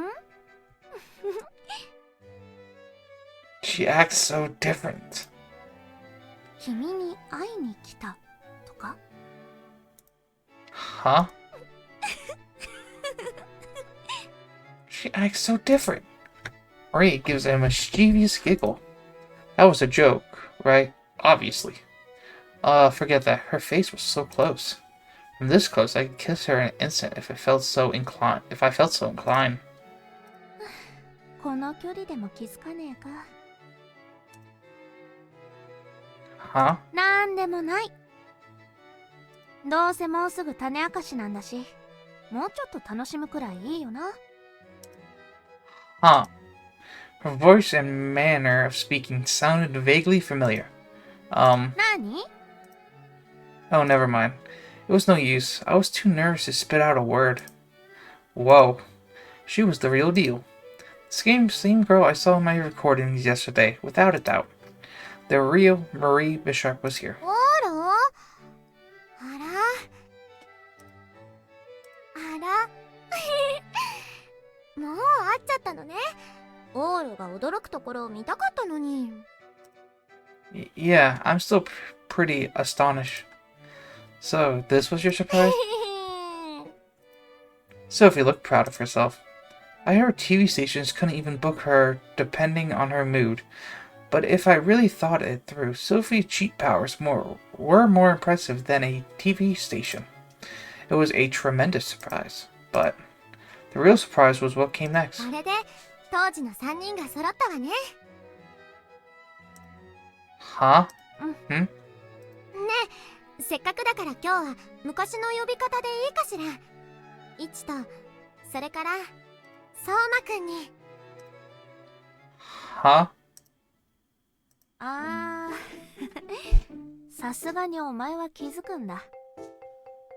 She acts so different. 君に会いに来たとか？ Huh? She acts so different. Ray gives a mischievous giggle. That was a joke, right? Obviously. Forget that. Her face was so close. From this close, I could kiss her in an instant if I felt so inclined. この距離でも気づかねえか。 Huh? なんでもない。どうせもうすぐ種明かしなんだし、もうちょっと楽しむくらいいいよな。 Huh. Her voice and manner of speaking sounded vaguely familiar. 何？ Oh, never mind. It was no use. I was too nervous to spit out a word. Whoa. She was the real deal. Same girl I saw in my recordings yesterday, without a doubt. The real Marie Bishop was here. オーロ？あら？もう会っちゃったのね。オーロが驚くところを見たかったのに。Yeah, I'm still pretty astonished. So, this was your surprise? Sophie looked proud of herself. I heard TV stations couldn't even book her depending on her mood. But if I really thought it through, Sophie's cheat powers were more impressive than a TV station. It was a tremendous surprise. But the real surprise was what came next. あれで当時の3人が揃ったわね。 Huh? ねえ、せっかくだから今日は昔の呼び方でいいかしら。イチと、それから相馬くんに。 Huh? さすがにお前は気づくんだ。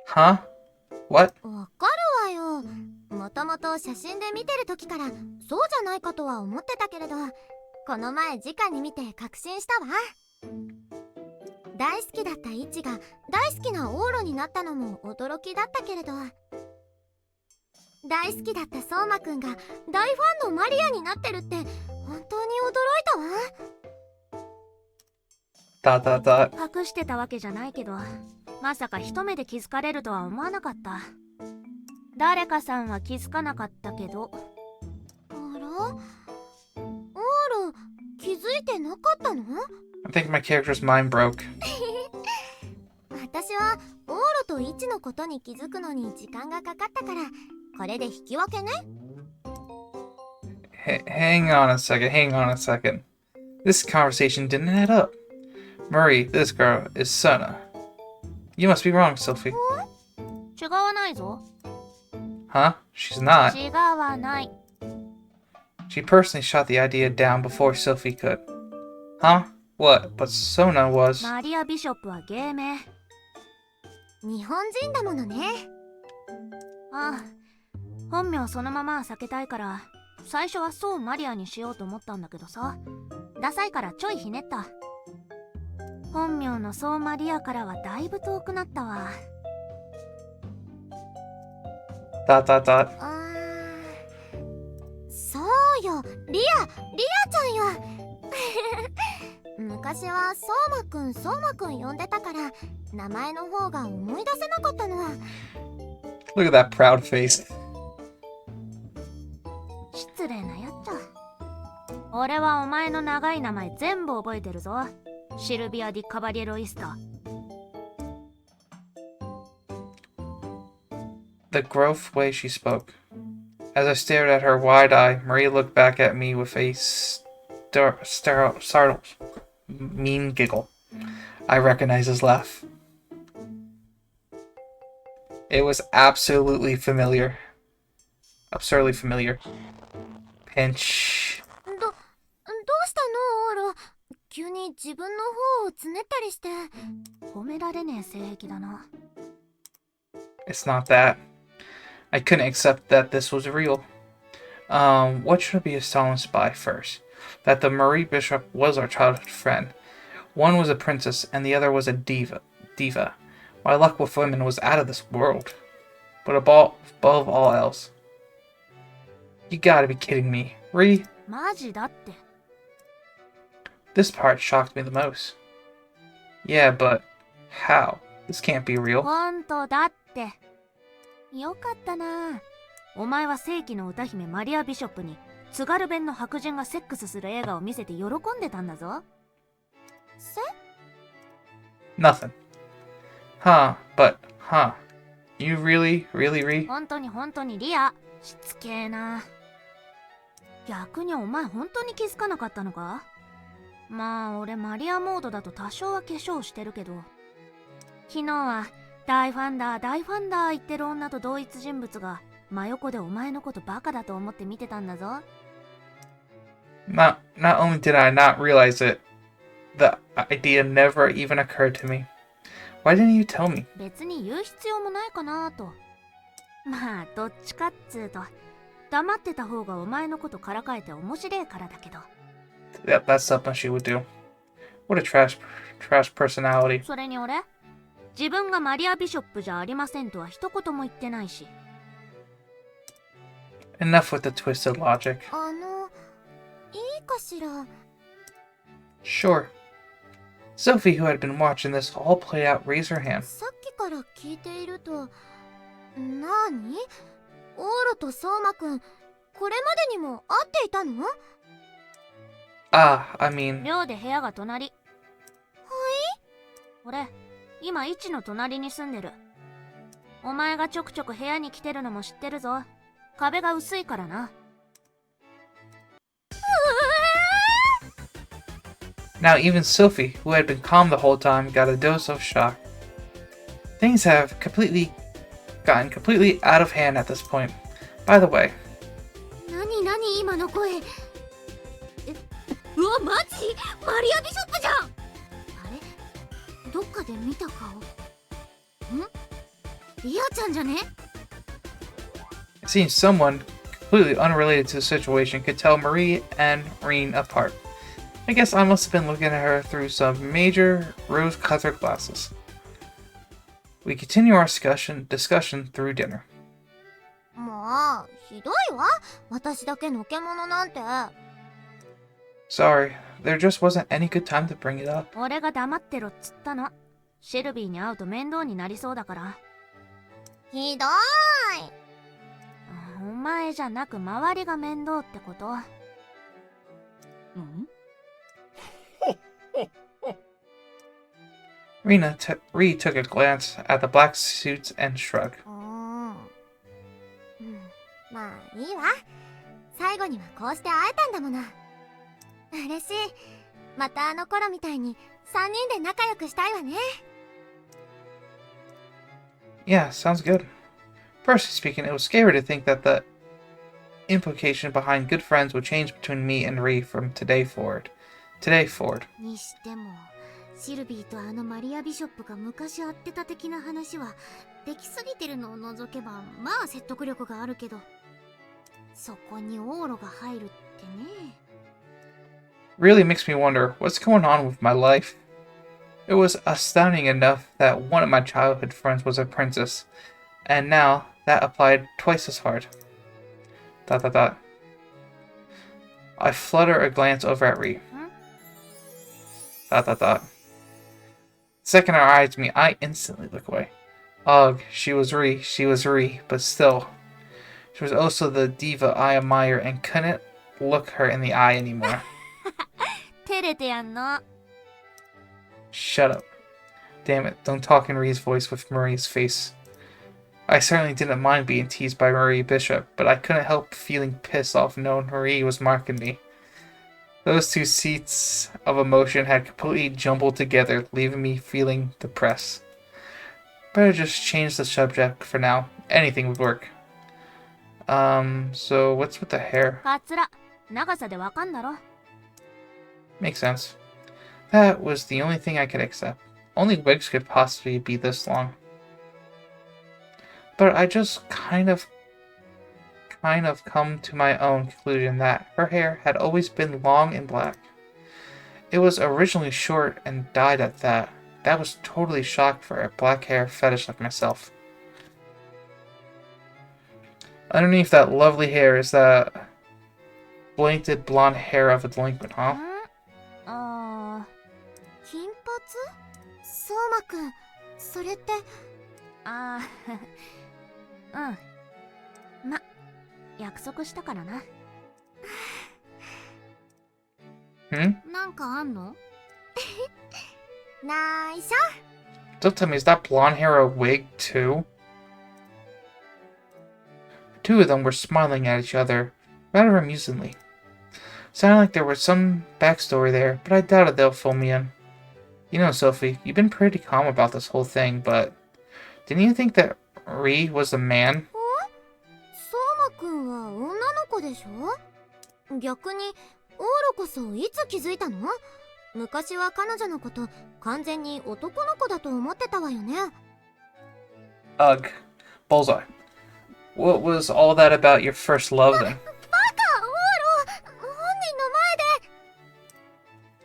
Huh? What? わかるわよ。もともと写真で見てる時からそうじゃないかとは思ってたけれど、この前直に見て確信したわ。大好きだったイチが大好きなオーロになったのも驚きだったけれど、大好きだった相馬くんが大ファンのマリアになってるって本当に驚いたわ。Dot dot dot. 隠してたわけじゃないけど、まさか一目で気づかれるとは思わなかった。誰かさんは気づかなかったけど。あら、オール気づいてなかったの？ I think my character's mind broke. 私はオールとイチのことに気づくのに時間がかかったから、これで引き分けね。Hang on a second. This conversation didn't add up. Murray, this girl is Sona. You must be wrong, Sylvie. 違わないぞ。Huh? She's not. 違わない。She personally shot the idea down before Sylvie could. Huh? What? But Sona was... マリア・ビショップは芸名。日本人だものね。ああ、本名そのままは避けたいから、最初はそうマリアにしようと思ったんだけどさ、ダサいからちょいひねった。本名のそうマリアからはだいぶ遠くなったわ。Dot dot dot. そうよ、リアちゃんよ。昔は相馬くん呼んでたから、名前の方が思い出せなかったのは。Look at that proud face. 失礼なやっちゃ。俺はお前の長い名前全部覚えてるぞ。シルビア・ディ・カバリエロ・イスタ。The gruff way she spoke. As I stared at her wide-eyed, Marie looked back at me with a startled, mean giggle. I recognized his laugh. It was absolutely familiar. Absurdly familiar. Pinch. どうしたのオール？急に自分の方をつねったりして。褒められねえ性癖だな。It's not that. I couldn't accept that this was real. What should be astonished by first? That the Marie Bishop was our childhood friend. One was a princess and the other was a diva. My luck with women was out of this world. But above all else. You gotta be kidding me. Ree? マジだって。This part shocked me the most. Yeah, but how? This can't be real. ほんとだって。よかったな。お前は世紀の歌姫マリア・ビショップに津軽弁の白人がセックスする映画を見せて喜んでたんだぞ。Nothing. Huh. You really, Ree? 本当にリア、しつけえな。逆にお前本当に気づかなかったのか？まあ俺マリアモードだと多少は化粧してるけど、昨日は大ファンだ言ってる女と同一人物が真横でお前のことバカだと思って見てたんだぞ。Not only did I not realize it, the idea never even occurred to me. Why didn't you tell me? 別に言う必要もないかなと。まあどっちかっつうと黙ってた方がお前のことからかえて面白いからだけど。That's something she would do. What a trash personality. それに俺、自分がマリア・ビショップじゃありませんとは一言も言ってないし。Enough with the twisted logic. いいかしら。 Sure. Sophie, who had been watching this all play out, raised her hand. さっきから聞いていると、なに？オールと相馬くん、これまでにも会っていたの？ I mean... 寮で部屋が隣。はい？俺、今イチの隣に住んでる。お前がちょくちょく部屋に来てるのも知ってるぞ。壁が薄いからな。Now even Sylvie, who had been calm the whole time, got a dose of shock. Things have gotten completely out of hand at this point. By the way... 何今の声。うわ、マジ？マリア・ビショップじゃん！あれ？どっかで見た顔。リアちゃんじゃね？ It seems someone completely unrelated to the situation could tell Marie and Reen apart. I guess I must have been looking at her through some major rose-colored glasses. We continue our discussion through dinner. もう、ひどいわ。私だけのけ者なんて。Sorry, there just wasn't any good time to bring it up. 俺が黙ってろっつったの。シルビーに会うと面倒になりそうだから。ひどーい。お前じゃなく周りが面倒ってこと？Ree took a glance at the black suits and shrugged. まあいいわ。最後にはこうして会えたんだもの。嬉しい。またあの頃みたいに3人で仲良くしたいわね。Yeah, sounds good. Personally speaking, it was scary to think that the implication behind good friends would change between me and Ree from today forward. にしても、シルビーとあのマリア・ビショップが昔会ってた的な話はできすぎてるのを除けばまあ説得力があるけど、そこにオーロが入るってね。Really makes me wonder what's going on with my life. It was astounding enough that one of my childhood friends was a princess, and now that applied twice as hard. ... I flutter a glance over at Ree. ... The second her eyes meet, I instantly look away. Ugh, she was Ree, but still. She was also the diva I admire and couldn't look her in the eye anymore. 照れてやんの。 Shut up. Damn it, don't talk in Ree's voice with Marie's face. I certainly didn't mind being teased by Marie Bishop, but I couldn't help feeling pissed off knowing Marie was marking me. Those two seats of emotion had completely jumbled together, leaving me feeling depressed. Better just change the subject for now. Anything would work. So what's with the hair? カツラ、長さでわかんだろ。Makes sense. That was the only thing I could accept. Only wigs could possibly be this long. But I just kind of come to my own conclusion that her hair had always been long and black. It was originally short and dyed at that. That was totally shocked for a black hair fetish like myself. Underneath that lovely hair is that blanketed blonde hair of a delinquent, huh? 金髪？相馬くん、それって。ま、約束したからな。なんかあんの？ないしょ。 Don't tell me, is that blonde hair a wig too? The two of them were smiling at each other, rather amusingly. Sounded like there was some backstory there, but I doubted they'll fill me in. You know, Sylvie, you've been pretty calm about this whole thing, but didn't you think that Ree was a man? 相馬くんは女の子でしょ？逆にオーロこそいつ気づいたの？昔は彼女のこと完全に男の子だと思ってたわよね。 Ugh, bullseye. What was all that about your first love then? バカオーロ、本人の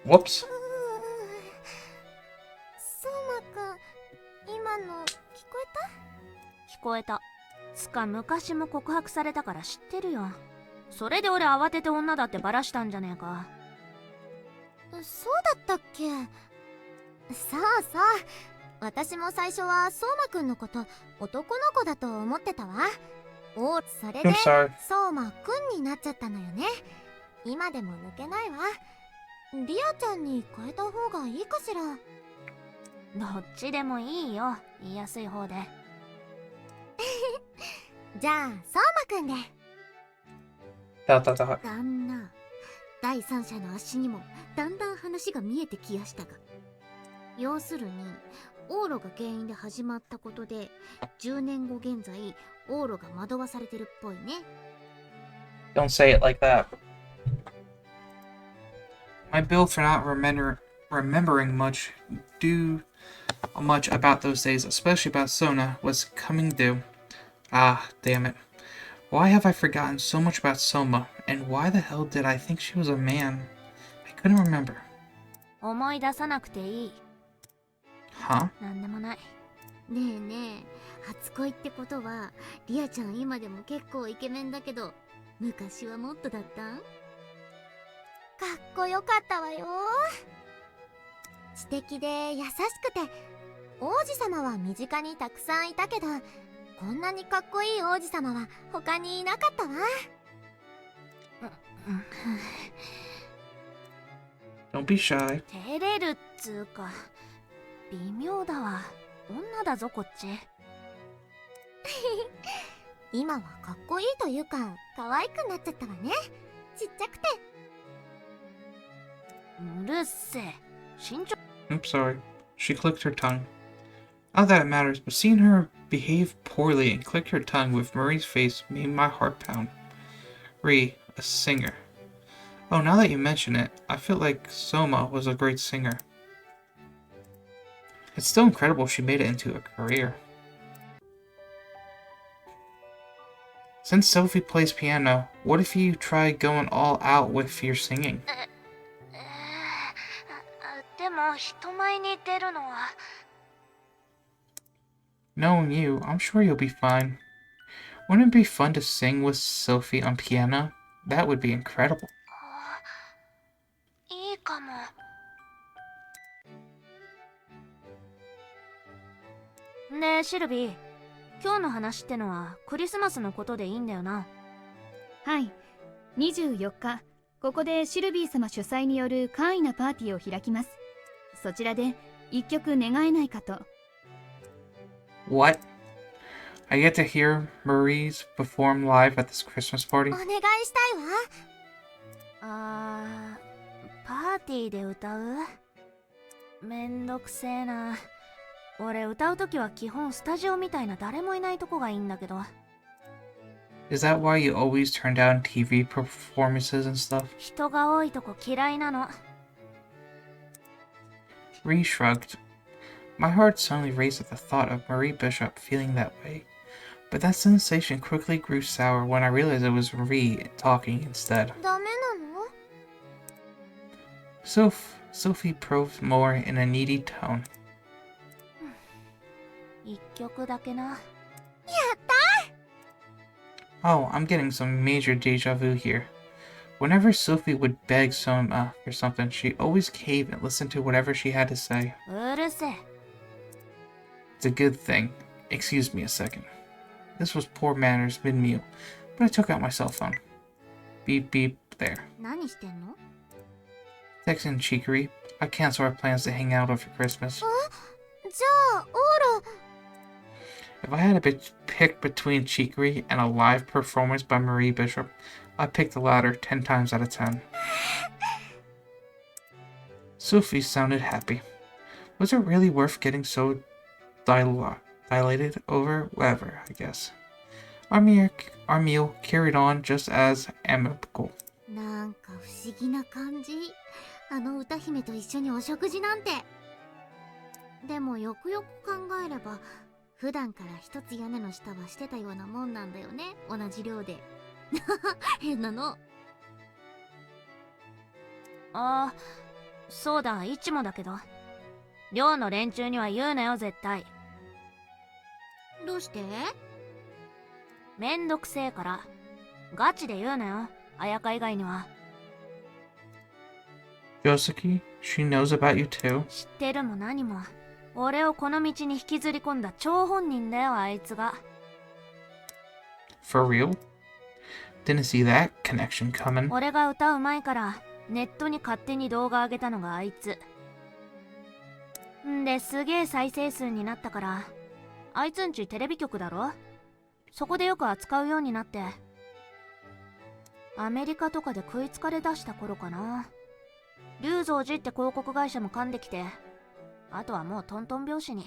前で。 Whoops. 相馬くん、今の聞こ聞こえた。つか昔も告白されたから知ってるよ。それで俺慌てて女だってバラしたんじゃねえか。えた？そうだったっけ？そうそう。私も最初は相馬くんのこと男の子だと思ってたわ。それで I'm sorry. 相馬くんになっちゃったのよね。今でも抜けないわ。リアちゃんに変えた方がいいかしら。どっちでもいいよ。言いやすい方で。じゃあ相馬くんで。旦那、第三者の足にもだんだん話が見えてきやしたが、要するにオーロが原因で始まったことで10年後現在オーロが惑わされてるっぽいね。 Don't say it like that. My bill for not remembering much about those days, especially about Sona, was coming due. Ah, damn it. Why have I forgotten so much about Soma, and why the hell did I think she was a man? I couldn't remember. 思い出さなくていい。Huh? なんでもない。ねえねえ、初恋ってことはリアちゃん今でも結構イケメンだけど昔はもっとだったん？こよかったわよ。知的で優しくて、王子様は身近にたくさんいたけど、こんなにかっこいい王子様は他にいなかったわ。Don't be shy. 照れるっつうか微妙だわ。女だぞこっち。今はかっこいいというか可愛くなっちゃったわね。ちっちゃくて。うるせえ。身長 I'm sorry. She clicked her tongue. Not that it matters, but seeing her behave poorly and click her tongue with Marie's face made my heart pound. Marie, a singer. Oh, now that you mention it, I feel like Soma was a great singer. It's still incredible she made it into a career. Since Sophie plays piano, what if you try going all out with your singing? でも人前に出るのは Knowing you, I'm sure you'll be fine. Wouldn't it be fun to sing with Sophie on piano? That would be incredible. いいかも。ねえシルビー、今日の話ってのはクリスマスのことでいいんだよな。はい、24日ここでシルビー様主催による簡易なパーティーを開きます。そちらで一曲願えないかと。What? I get to hear Marie's perform live at this Christmas party? お願いしたいわ。パーティーで歌う？めんどくせえな。俺歌うときは基本スタジオみたいな誰もいないとこがいいんだけど。Is that why you always turn down TV performances and stuff? 人が多いとこ嫌いなの。Marie shrugged. My heart suddenly raced at the thought of Marie Bishop feeling that way, but that sensation quickly grew sour when I realized it was Marie talking instead. ダメなの？ Sophie probed more in a needy tone. 一曲だけな。Oh, I'm getting some major deja vu here. Whenever Sophie would beg Soma for something, she always caved and listened to whatever she had to say. うるせえ。 It's a good thing. Excuse me a second. This was poor manners mid-meal, but I took out my cell phone. Beep beep there. 何してんの？ Texting Chicory. I cancel our plans to hang out over Christmas. じゃあオーラ If I had to pick between Chicory and a live performance by Marie Bishop, I'd pick the latter 10 times out of 10. Sophie sounded happy. Was it really worth getting so dilated over? Whatever, I guess. Our meal carried on just as amicable. なんか不思議な感じ。あの歌姫と一緒にお食事なんて。でもよくよく考えれば、普段から一つ屋根の下はしてたようなもんなんだよね。同じ量で。変なの。ああ、そうだ、いちもだけど。寮の連中には言うなよ、絶対。どうして？めんどくせえから。ガチで言うなよ、綾香以外には。Yosuke, she knows about you too? 知ってるも何も。俺をこの道に引きずり込んだ張本人だよ、あいつが。For real? Didn't see that connection coming. 俺が歌う前からネットに勝手に動画上げたのがあいつ。んですげえ再生数になったから、あいつんちテレビ局だろ？そこでよく扱うようになって。アメリカとかで食いつかれ出した頃かな。龍蔵寺って広告会社も噛んできて、あとはもうトントン拍子に。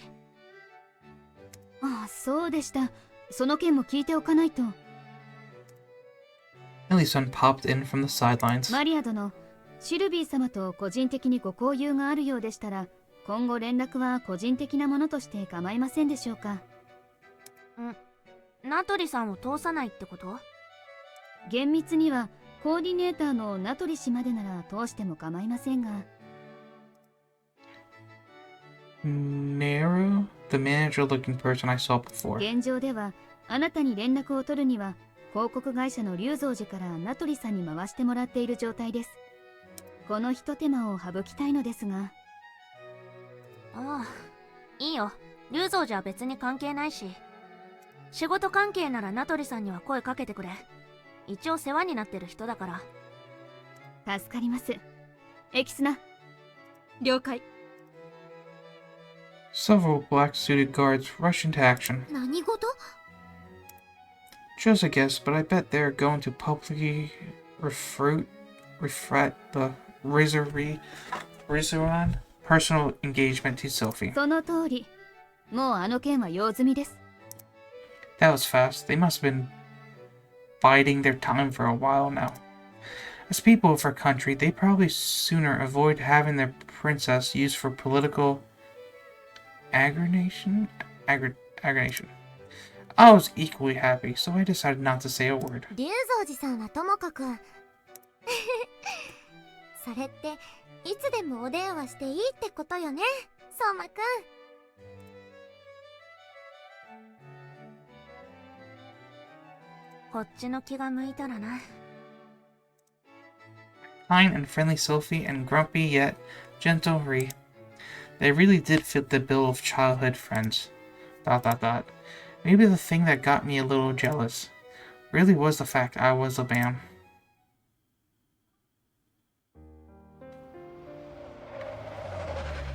ああ、そうでした。その件も聞いておかないと。Millie's son popped in from the sidelines. マリア殿、シルビー様と個人的にご交友があるようでしたら、今後連絡は個人的なものとして構いませんでしょうか。名取さんを通さないってこと？厳密にはコーディネーターの名取氏までなら通しても構いませんが。Nero? The manager-looking person I saw before. 現状ではあなたに連絡を取るには広告会社の龍蔵寺から名取さんに回してもらっている状態です。このひと手間を省きたいのですが。ああ、いいよ。龍蔵寺は別に関係ないし。仕事関係なら名取さんには声かけてくれ。一応世話になってる人だから。助かります。エキスナ。了解。Several black-suited guards rush into action. 何事？ Just a guess, but I bet they're going to publicly refrat the Rizaran personal engagement to Sylvie. その通り。もうあの件は用済みです。That was fast. They must have been biding their time for a while now. As people of our country, they probably sooner avoid having their princess used for political aggregation. I was equally happy, so I decided not to say a word. 龍蔵寺さんはともかくそれっていつでもお電話していいってことよね、相馬くん。こっちの気が向いたらな。Kind and friendly Sylvie and grumpy yet gentle Ree. They really did fit the bill of childhood friends. ... Maybe the thing that got me a little jealous really was the fact I was a BAM.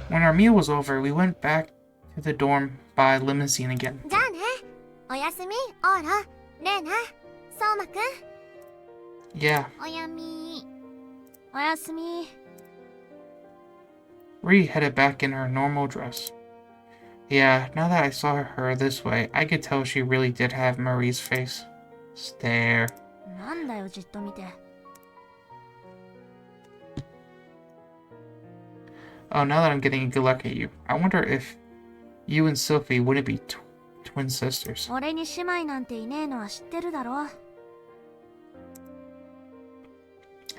When our meal was over, we went back to the dorm by limousine again. じゃあね。おやすみ、オーラ、レイナ、相馬くん。 Yeah, おやみ。おやすみ。 Ree headed back in her normal dress. Yeah, now that I saw her this way, I could tell she really did have Marie's face. Stare. なんだよ、じっと見て。Oh, now that I'm getting a good look at you, I wonder if you and Sylvie wouldn't be twin sisters. 俺に姉妹なんていねえのは知ってるだろ。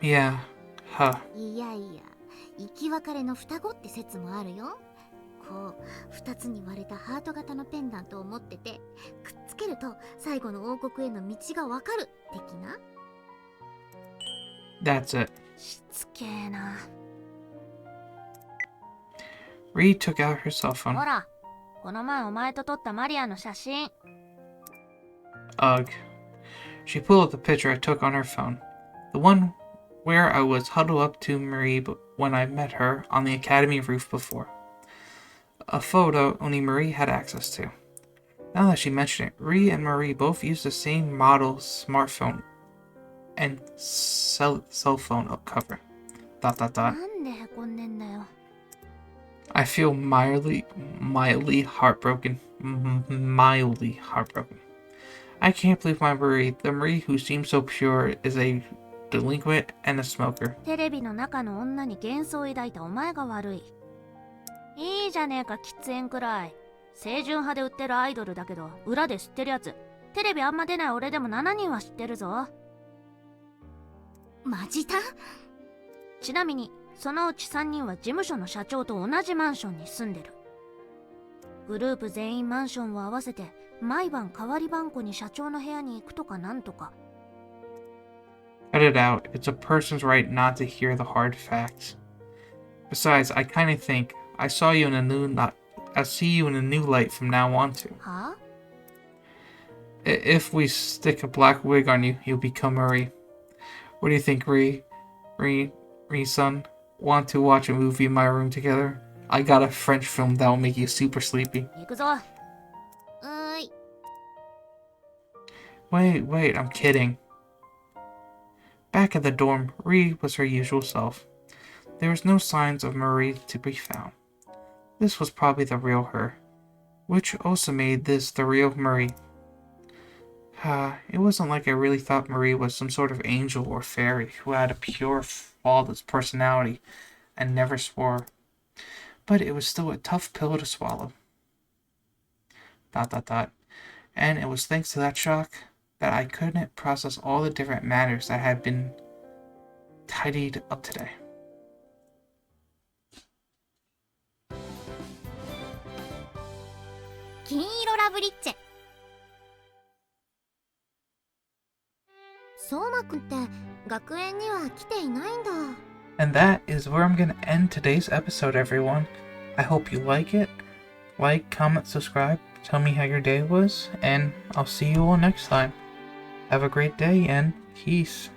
Yeah, huh. いやいや、生き別れの双子って説もあるよ。こう二つに割れたハート型のペンダントを持ってて、くっつけると最後の王国への道がわかる的な。 That's it. しつけえな。 Ree took out her cell ほ phone. ら、この前お前と撮ったマリアの写真。Ugh. She pulled up the picture I took on her phone. The one where I was huddled up to Marie when I met her on the academy roof before. A photo only Marie had access to. Now that she mentioned it, Ree and Marie both used the same model smartphone and cell phone cover. ... なんでへこんでんだよ。 I feel mildly heartbroken. Mildly heartbroken. I can't believe my Marie, the Marie who seems so pure, is a delinquent and a smoker. テレビの中の女に幻想を抱いたお前が悪い。いいじゃねえか、喫煙くらい。清純派で売ってるアイドルだけど、裏で知ってるやつ。テレビあんま出ない俺でも7人は知ってるぞ。マジだ？ちなみに、そのうち3人は事務所の社長と同じマンションに住んでる。グループ全員マンションを合わせて、毎晩代わり番号に社長の部屋に行くとかなんとか。Cut it out. It's a person's right not to hear the hard facts. Besides, I kind of think I saw you in a new I see you in a new light from now on too. はあ? If we stick a black wig on you, you'll become Marie. What do you think, Ree, son? Want to watch a movie in my room together? I got a French film that will make you super sleepy. 行くぞ。い。Wait, I'm kidding. Back at the dorm, Ree was her usual self. There was no signs of Marie to be found. This was probably the real her, which also made this the real Marie. It wasn't like I really thought Marie was some sort of angel or fairy who had a pure, flawless personality and never swore. But it was still a tough pill to swallow. ... And it was thanks to that shock that I couldn't process all the different matters that had been tidied up today. 金色ラブリッチェ。相馬くんって学園には来ていないんだ。And that is where I'm going to end today's episode, everyone. I hope you like it. Like, comment, subscribe, tell me how your day was, and I'll see you all next time. Have a great day, and peace.